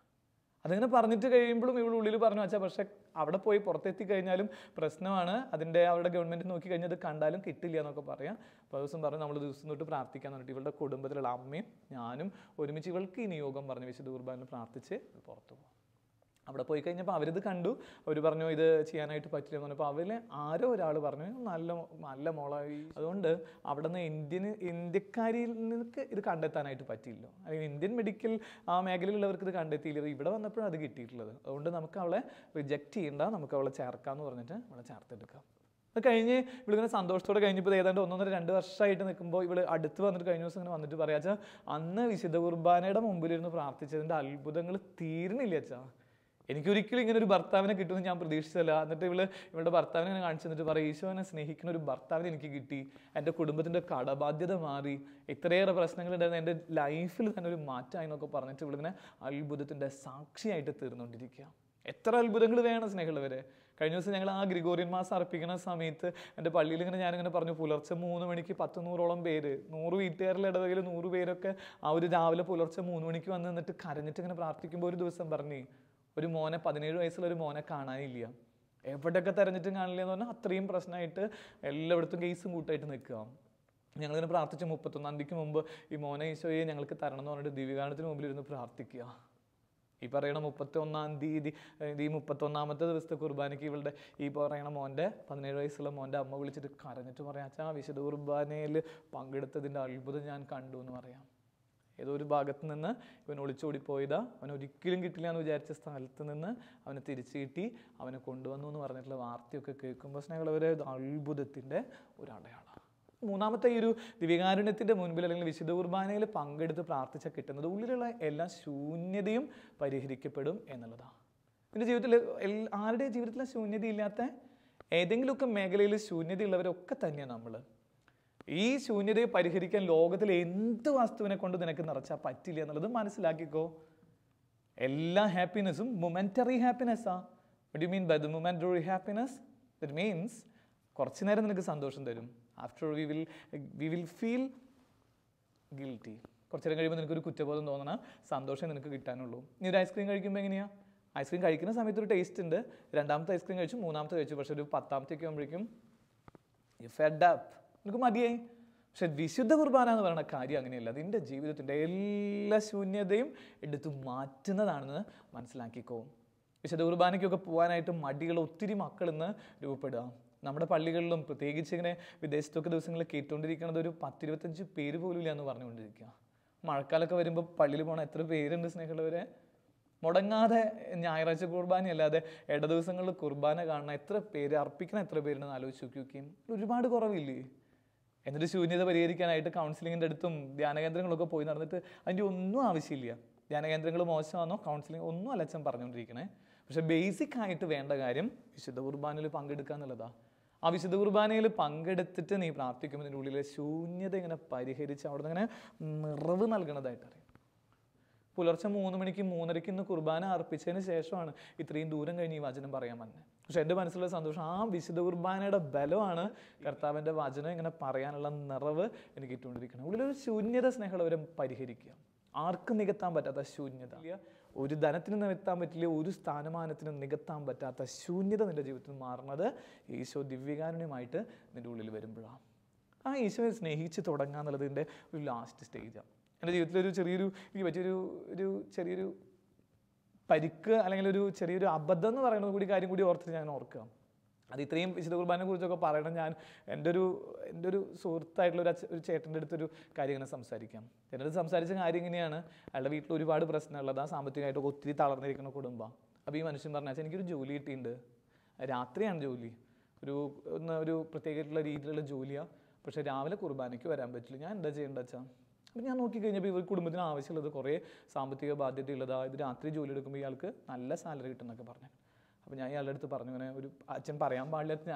അതിങ്ങനെ പറഞ്ഞിട്ട് കഴിയുമ്പോഴും ഇവൾ ഉള്ളിൽ പറഞ്ഞു വെച്ചാൽ പക്ഷെ അവിടെ പോയി പുറത്തെത്തി കഴിഞ്ഞാലും പ്രശ്നമാണ്, അതിൻ്റെ അവിടെ ഗവൺമെൻറ് നോക്കി കഴിഞ്ഞാൽ അത് കണ്ടാലും കിട്ടില്ല എന്നൊക്കെ പറയാം. അപ്പോൾ ദിവസം പറഞ്ഞു നമ്മൾ ദിവസം തൊട്ട് പ്രാർത്ഥിക്കാൻ പറഞ്ഞിട്ട് ഇവളുടെ കുടുംബത്തിലുള്ള അമ്മയും ഞാനും ഒരുമിച്ച് ഇവൾക്ക് ഈ നിയോഗം പറഞ്ഞ് വിശുദ്ധ കുർബാനയിൽ പ്രാർത്ഥിച്ച് പുറത്തു പോകും. അവിടെ പോയി കഴിഞ്ഞപ്പോൾ അവരിത് കണ്ടു, അവർ പറഞ്ഞു ഇത് ചെയ്യാനായിട്ട് പറ്റില്ല എന്ന് പറഞ്ഞപ്പോൾ അവരിൽ ആരോ ഒരാൾ പറഞ്ഞു നല്ല മോളായി. അതുകൊണ്ട് അവിടെ നിന്ന് ഇന്ത്യക്കാരിൽ നിന്നൊക്കെ ഇത് കണ്ടെത്താനായിട്ട് പറ്റിയില്ല, അല്ലെങ്കിൽ ഇന്ത്യൻ മെഡിക്കൽ ആ മേഖലയിലുള്ളവർക്ക് ഇത് കണ്ടെത്തിയില്ല. ഇവിടെ വന്നപ്പോഴാണ് അത് കിട്ടിയിട്ടുള്ളത്. അതുകൊണ്ട് നമുക്ക് അവളെ റിജക്റ്റ് ചെയ്യണ്ട, നമുക്ക് അവളെ ചേർക്കാമെന്ന് പറഞ്ഞിട്ട് അവളെ ചേർത്തെടുക്കാം. അത് കഴിഞ്ഞ് ഇവളിങ്ങനെ സന്തോഷത്തോടെ കഴിഞ്ഞപ്പോൾ ഏതാണ്ട് 1-2 വർഷമായിട്ട് നിൽക്കുമ്പോൾ ഇവൾ അടുത്ത് വന്നിട്ട് കഴിഞ്ഞ ദിവസം ഇങ്ങനെ വന്നിട്ട് പറയാ വെച്ചാൽ അന്ന് വിശുദ്ധ കുർബാനയുടെ മുമ്പിലിരുന്ന് പ്രാർത്ഥിച്ചതിൻ്റെ അത്ഭുതങ്ങൾ തീർന്നില്ല അച്ഛാ, എനിക്കൊരിക്കലും ഇങ്ങനെ ഒരു ഭർത്താവിനെ കിട്ടുമെന്ന് ഞാൻ പ്രതീക്ഷിച്ചല്ല. എന്നിട്ട് ഇവളുടെ ഭർത്താവിനെ ഇങ്ങനെ കാണിച്ചു തന്നിട്ട് പറയും ഈശോനെ സ്നേഹിക്കുന്ന ഒരു ഭർത്താവിനെ എനിക്ക് കിട്ടി, എൻ്റെ കുടുംബത്തിൻ്റെ കടബാധ്യത മാറി, ഇത്രയേറെ പ്രശ്നങ്ങളുണ്ടായിരുന്നു, എൻ്റെ ലൈഫിൽ തന്നെ ഒരു മാറ്റമായി എന്നൊക്കെ പറഞ്ഞിട്ട് ഇവളിങ്ങനെ അത്ഭുതത്തിൻ്റെ സാക്ഷിയായിട്ട് തീർന്നുകൊണ്ടിരിക്കുക. എത്ര അത്ഭുതങ്ങൾ വേണം സ്നേഹമുള്ളവരെ. കഴിഞ്ഞ ദിവസം ഞങ്ങൾ ആ ഗ്രിഗോറിയൻ മാസം അർപ്പിക്കുന്ന സമയത്ത് എൻ്റെ പള്ളിയിൽ ഞാനിങ്ങനെ പറഞ്ഞു, പുലർച്ചെ 3 മണിക്ക് 100-100ഓളം പേര്, 100 വീട്ടുകാരുടെ ഇടവകയിൽ 100 പേരൊക്കെ ആ ഒരു രാവിലെ പുലർച്ചെ 3 മണിക്ക് വന്ന് നിന്നിട്ട് കരഞ്ഞിട്ട് ഇങ്ങനെ പ്രാർത്ഥിക്കുമ്പോൾ ഒരു ദിവസം പറഞ്ഞു ഒരു മോനെ 17 വയസ്സുള്ള ഒരു മോനെ കാണാനില്ല, എവിടെയൊക്കെ തെരഞ്ഞിട്ടും കാണില്ല എന്ന് പറഞ്ഞാൽ അത്രയും പ്രശ്നമായിട്ട് എല്ലായിടത്തും കേസും കൂട്ടായിട്ട് നിൽക്കുക. ഞങ്ങളിങ്ങനെ പ്രാർത്ഥിച്ച് 31-ാം തീയതിക്ക് മുമ്പ് ഈ മോനെ ഈശോയെ ഞങ്ങൾക്ക് തരണം എന്ന് പറഞ്ഞിട്ട് ദിവ്യകാരണത്തിന് മുമ്പിൽ ഇരുന്ന് പ്രാർത്ഥിക്കുക. ഈ പറയണ 31-ാം തീയതി ഈ 31-ാമത്തെ ദിവസത്തെ കുർബാനയ്ക്ക് ഇവളുടെ ഈ പറയണ മോൻ്റെ 17 വയസ്സുള്ള മോൻ്റെ അമ്മ വിളിച്ചിട്ട് കരഞ്ഞിട്ട് പറയാം അച്ഛാ വിശുദ്ധ കുർബാനയിൽ പങ്കെടുത്തതിൻ്റെ അത്ഭുതം ഞാൻ കണ്ടു എന്ന് പറയാം. ഏതോ ഒരു ഭാഗത്ത് നിന്ന് ഇവൻ ഒളിച്ചോടിപ്പോയതാ, അവൻ ഒരിക്കലും കിട്ടില്ല എന്ന് വിചാരിച്ച സ്ഥലത്ത് നിന്ന് അവനെ തിരിച്ചു കിട്ടി, അവനെ കൊണ്ടുവന്നു എന്ന് പറഞ്ഞിട്ടുള്ള വാർത്തയൊക്കെ കേൾക്കുമ്പോൾ സ്നേഹമുള്ളവരെ അത്ഭുതത്തിൻ്റെ ഒരു അടയാളമാണ്. 3-ാമത്തെ ഈ ഒരു ദിവ്യകാരുണ്യത്തിൻ്റെ മുൻപിൽ അല്ലെങ്കിൽ വിശുദ്ധ കുർബാനയിൽ പങ്കെടുത്ത് പ്രാർത്ഥിച്ചാൽ കിട്ടുന്നത് ഉള്ളിലുള്ള എല്ലാ ശൂന്യതയും പരിഹരിക്കപ്പെടും എന്നുള്ളതാണ്. എൻ്റെ ജീവിതത്തിൽ ആരുടെ ജീവിതത്തിലെ ശൂന്യതയില്ലാത്ത ഏതെങ്കിലുമൊക്കെ മേഖലയിൽ ശൂന്യതയുള്ളവരൊക്കെ തന്നെയാണ് നമ്മൾ. ഈ ശൂന്യതയെ പരിഹരിക്കാൻ ലോകത്തിലെ എന്ത് വസ്തുവിനെ കൊണ്ട് നിനക്ക് നിറച്ചാൽ പറ്റില്ല എന്നുള്ളത് മനസ്സിലാക്കിക്കോ. എല്ലാ ഹാപ്പിനെസ്സും മൊമെൻ്ററി ഹാപ്പിനെസ്സാ. What you mean by the momentary happiness? That means കുറച്ച് നേരം നിനക്ക് സന്തോഷം തരും. After we will feel guilty. കുറച്ച് നേരം കഴിയുമ്പോൾ നിനക്കൊരു കുറ്റബോധം തോന്നണ സന്തോഷം നിനക്ക് കിട്ടാനുള്ളൂ. നീ ഒരു ഐസ്ക്രീം കഴിക്കുമ്പോൾ എങ്ങനെയാണ്? ഐസ്ക്രീം കഴിക്കുന്ന സമയത്ത് ഒരു ടേസ്റ്റ് ഉണ്ട്, 2-ാമത്തെ ഐസ്ക്രീം കഴിച്ചു, 3-ാമത്തെ കഴിച്ചു, പക്ഷെ ഒരു 10-ാമത്തേക്ക് ആകുമ്പോഴേക്കും യു ഫെഡ് അപ്പ്, നിനക്ക് മതിയായി. പക്ഷെ വിശുദ്ധ കുർബാന എന്ന് പറയുന്ന കാര്യം അങ്ങനെയല്ല. അതിൻ്റെ ജീവിതത്തിൻ്റെ എല്ലാ ശൂന്യതയും എടുത്തു മാറ്റുന്നതാണെന്ന് മനസ്സിലാക്കിക്കോ. വിശുദ്ധ കുർബാനയ്ക്കൊക്കെ പോകാനായിട്ട് മടികൾ ഒത്തിരി മക്കൾ ഇന്ന് രൂപപ്പെടുക. നമ്മുടെ പള്ളികളിലും പ്രത്യേകിച്ച് ഇങ്ങനെ വിദേശത്തൊക്കെ ദിവസങ്ങളിൽ കേട്ടുകൊണ്ടിരിക്കുന്നത് ഒരു 10-25 പേര് പോലും ഇല്ല എന്ന് പറഞ്ഞുകൊണ്ടിരിക്കുക. മഴക്കാലമൊക്കെ വരുമ്പോൾ പള്ളിയിൽ പോകണം എത്ര പേരുണ്ട് സ്നേഹമുള്ളവരെ. മുടങ്ങാതെ ഞായറാഴ്ച കുർബാന അല്ലാതെ ഇട ദിവസങ്ങളിൽ കുർബാന കാണണം എത്ര പേര്, അർപ്പിക്കണം എത്ര പേരുണ്ടെന്ന് ആലോചിച്ച് നോക്കിയും ഒരുപാട് കുറവില്ലേ. എന്നിട്ട് ശൂന്യത പരിഹരിക്കാനായിട്ട് കൗൺസിലിങ്ങിൻ്റെ അടുത്തും ധ്യാനകേന്ദ്രങ്ങളൊക്കെ പോയി നടന്നിട്ട് അതിൻ്റെ ഒന്നും ആവശ്യമില്ല. ധ്യാനകേന്ദ്രങ്ങൾ മോശമാണോ കൗൺസിലിംഗ് ഒന്നും അല്ല അച്ഛൻ പറഞ്ഞുകൊണ്ടിരിക്കണേ. പക്ഷെ ബേസിക് ആയിട്ട് വേണ്ട കാര്യം വിശുദ്ധ കുർബാനയിൽ പങ്കെടുക്കുക എന്നുള്ളതാണ്. ആ വിശുദ്ധ കുർബാനയിൽ പങ്കെടുത്തിട്ട് നീ പ്രാർത്ഥിക്കുമ്പോൾ നിൻ്റെ ഉള്ളിലെ ശൂന്യത ഇങ്ങനെ പരിഹരിച്ച് അവിടെ നിന്ന് ഇങ്ങനെ നിറവ് നൽകണതായിട്ട് അറിയാം. പുലർച്ചെ 3 മണിക്ക് 3:30 ഇന്ന് കുർബാന അർപ്പിച്ചതിന് ശേഷമാണ് ഇത്രയും ദൂരം കഴിഞ്ഞ് ഈ വചനം പറയാൻ വന്നത്. പക്ഷെ എൻ്റെ മനസ്സിലുള്ള സന്തോഷം ആ വിശുദ്ധ കുർബാനയുടെ ബലമാണ് കർത്താവിൻ്റെ വചനം ഇങ്ങനെ പറയാനുള്ള നിറവ് എനിക്ക് ഇട്ടുകൊണ്ടിരിക്കണം. ഉള്ളിലൊരു ശൂന്യത സ്നേഹമുള്ളവരെ പരിഹരിക്കുക. ആർക്കും നികത്താൻ പറ്റാത്ത ശൂന്യത, ഒരു ധനത്തിന് നികത്താൻ പറ്റില്ല, ഒരു സ്ഥാനമാനത്തിന് നികത്താൻ പറ്റാത്ത ശൂന്യത നിൻ്റെ ജീവിതത്തിൽ മാറുന്നത് ഈശോ ദിവ്യകാരുണ്യമായിട്ട് നിൻ്റെ ഉള്ളിൽ വരുമ്പോഴാണ്. ആ ഈശോയെ സ്നേഹിച്ച് തുടങ്ങുക എന്നുള്ളതിൻ്റെ ഒരു ലാസ്റ്റ് സ്റ്റേജാണ്. എൻ്റെ ജീവിതത്തിലൊരു എനിക്ക് പറ്റിയൊരു ചെറിയൊരു പരിക്ക് അല്ലെങ്കിൽ ഒരു ചെറിയൊരു അബദ്ധം എന്ന് പറയുന്നത് കൂടി കാര്യം കൂടി ഓർത്തിട്ട് ഞാൻ ഓർക്കുക. അത് ഇത്രയും വിശുദ്ധ കുർബാനയെ കുറിച്ചൊക്കെ പറയണം. ഞാൻ എൻ്റെ ഒരു സുഹൃത്തായിട്ടുള്ള ഒരു ചേട്ടൻ്റെ അടുത്തൊരു കാര്യം ഇങ്ങനെ സംസാരിക്കാം. എൻ്റെ അടുത്ത് സംസാരിച്ച കാര്യം ഇങ്ങനെയാണ്, അയാളുടെ വീട്ടിൽ ഒരുപാട് പ്രശ്നമുള്ളത്, ആ സാമ്പത്തികമായിട്ടൊക്കെ ഒത്തിരി തളർന്നിരിക്കുന്ന കുടുംബം. അപ്പോൾ ഈ മനുഷ്യൻ പറഞ്ഞാൽ എനിക്കൊരു ജോലി കിട്ടിയിട്ടുണ്ട്, രാത്രിയാണ് ജോലി, ഒരു പ്രത്യേകമായിട്ടുള്ള രീതിയിലുള്ള ജോലിയാണ്, പക്ഷേ രാവിലെ കുർബാനയ്ക്ക് വരാൻ പറ്റില്ല, ഞാൻ എന്താ ചെയ്യേണ്ടത് വെച്ചാൽ. അപ്പോൾ ഞാൻ നോക്കിക്കഴിഞ്ഞപ്പോൾ ഇവർ കുടുംബത്തിന് ആവശ്യമുള്ളത് കുറേ സാമ്പത്തിക ബാധ്യതയുള്ളതാണ്, ഇത് രാത്രി ജോലി എടുക്കുമ്പോൾ ഇയാൾക്ക് നല്ല സാലറി കിട്ടുമെന്നൊക്കെ പറഞ്ഞു. അപ്പോൾ ഞാൻ ഇയാളുടെ അടുത്ത് പറഞ്ഞു, ഇങ്ങനെ ഒരു അച്ഛൻ പറയാൻ പാടില്ലാത്ത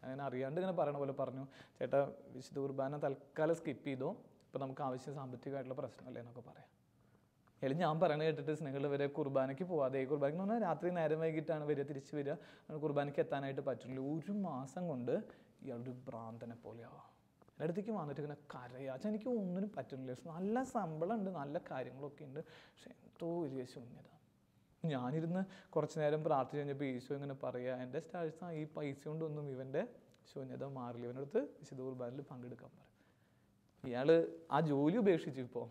അങ്ങനെ അറിയാണ്ട് ഇങ്ങനെ പറയണ പോലെ പറഞ്ഞു, ചേട്ടാ വിശുദ്ധ കുർബാന തൽക്കാലം സ്കിപ്പ് ചെയ്തോ, ഇപ്പോൾ നമുക്ക് ആവശ്യം സാമ്പത്തികമായിട്ടുള്ള പ്രശ്നമല്ലേ എന്നൊക്കെ പറയാം. അല്ലെങ്കിൽ ഞാൻ പറയണത് കേട്ടിട്ട് സ്നേഹമുള്ള വരെ കുർബാനയ്ക്ക് പോവാതെ, കുർബാനയ്ക്ക് എന്ന് പറഞ്ഞാൽ രാത്രി നേരം വൈകിട്ടാണ് വരിക, തിരിച്ച് വരിക, കുർബാനയ്ക്ക് എത്താനായിട്ട് പറ്റില്ല. 1 മാസം കൊണ്ട് ഇയാളൊരു ഭ്രാന്തനെ പോലെയാവാം. എൻ്റെ അടുത്തേക്ക് വന്നിട്ട് ഇങ്ങനെ കരയാ, എനിക്ക് ഒന്നിനും പറ്റുന്നില്ല, നല്ല ശമ്പളം ഉണ്ട്, നല്ല കാര്യങ്ങളൊക്കെ ഉണ്ട്, പക്ഷെ എന്തോ വലിയ ശൂന്യത. ഞാനിരുന്ന് കുറച്ച് നേരം പ്രാർത്ഥിച്ച് കഴിഞ്ഞപ്പോൾ ഈശോ ഇങ്ങനെ പറയുക, എൻ്റെ സ്റ്റാഴ്സ് ഈ പൈസ കൊണ്ടൊന്നും ഇവൻ്റെ ശൂന്യത മാറില്ല, ഇവനടുത്ത് വിശുദ്ധ കുർബാനയിൽ പങ്കെടുക്കാൻ പറയും. ഇയാൾ ആ ജോലി ഉപേക്ഷിച്ചു. ഇപ്പോൾ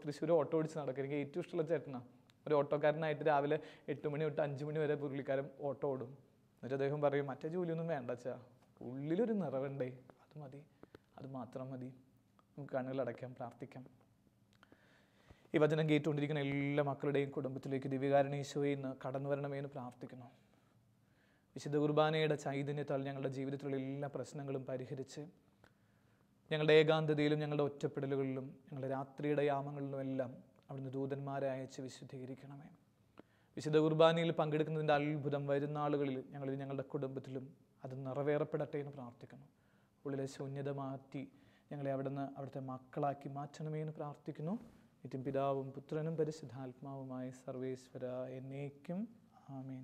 തൃശ്ശൂർ ഓട്ടോ ഓടിച്ച് നടക്കുക. എനിക്ക് ഏറ്റവും ഇഷ്ടമുള്ള ചേട്ടനാണ്. ഒരു ഓട്ടോക്കാരനായിട്ട് രാവിലെ 8 മണി തൊട്ട് 5 മണി വരെ പുള്ളിക്കാരൻ ഓട്ടോ ഓടും. എന്നിട്ട് അദ്ദേഹം പറയും, മറ്റേ ജോലിയൊന്നും വേണ്ട അച്ഛാ, ഉള്ളിലൊരു നിറവുണ്ടേ, അത് മതി, അത് മാത്രം മതി. നമുക്ക് കണ്ണുകൾ അടയ്ക്കാം, പ്രാർത്ഥിക്കാം. ഈ വചനം കേട്ടുകൊണ്ടിരിക്കുന്ന എല്ലാ മക്കളുടെയും കുടുംബത്തിലേക്ക് ദിവ്യകാരുണ്യ ഈശോയെ ഇന്ന് കടന്നു വരണമേന്ന് പ്രാർത്ഥിക്കുന്നു. വിശുദ്ധ കുർബാനയുടെ ചൈതന്യത്താൽ ഞങ്ങളുടെ ജീവിതത്തിലുള്ള എല്ലാ പ്രശ്നങ്ങളും പരിഹരിച്ച് ഞങ്ങളുടെ ഏകാന്തതയിലും ഞങ്ങളുടെ ഒറ്റപ്പെടലുകളിലും ഞങ്ങളുടെ രാത്രിയുടെ യാമങ്ങളിലും എല്ലാം അവിടുന്ന് ദൂതന്മാരെ അയച്ച് വിശുദ്ധീകരിക്കണമേ. വിശുദ്ധ കുർബാനയിൽ പങ്കെടുക്കുന്നതിൻ്റെ അത്ഭുതം വരുന്ന ആളുകളിൽ ഞങ്ങളുടെ കുടുംബത്തിലും അത് നിറവേറപ്പെടട്ടെ എന്ന് പ്രാർത്ഥിക്കുന്നു. ഉള്ളിലെ ശൂന്യത മാറ്റി ഞങ്ങളെ അവിടുത്തെ മക്കളാക്കി മാറ്റണമേ എന്ന് പ്രാർത്ഥിക്കുന്നു. നിത്യം പിതാവും പുത്രനും പരിശുദ്ധാത്മാവുമായ സർവേശ്വര എന്നേക്കും ആമേൻ.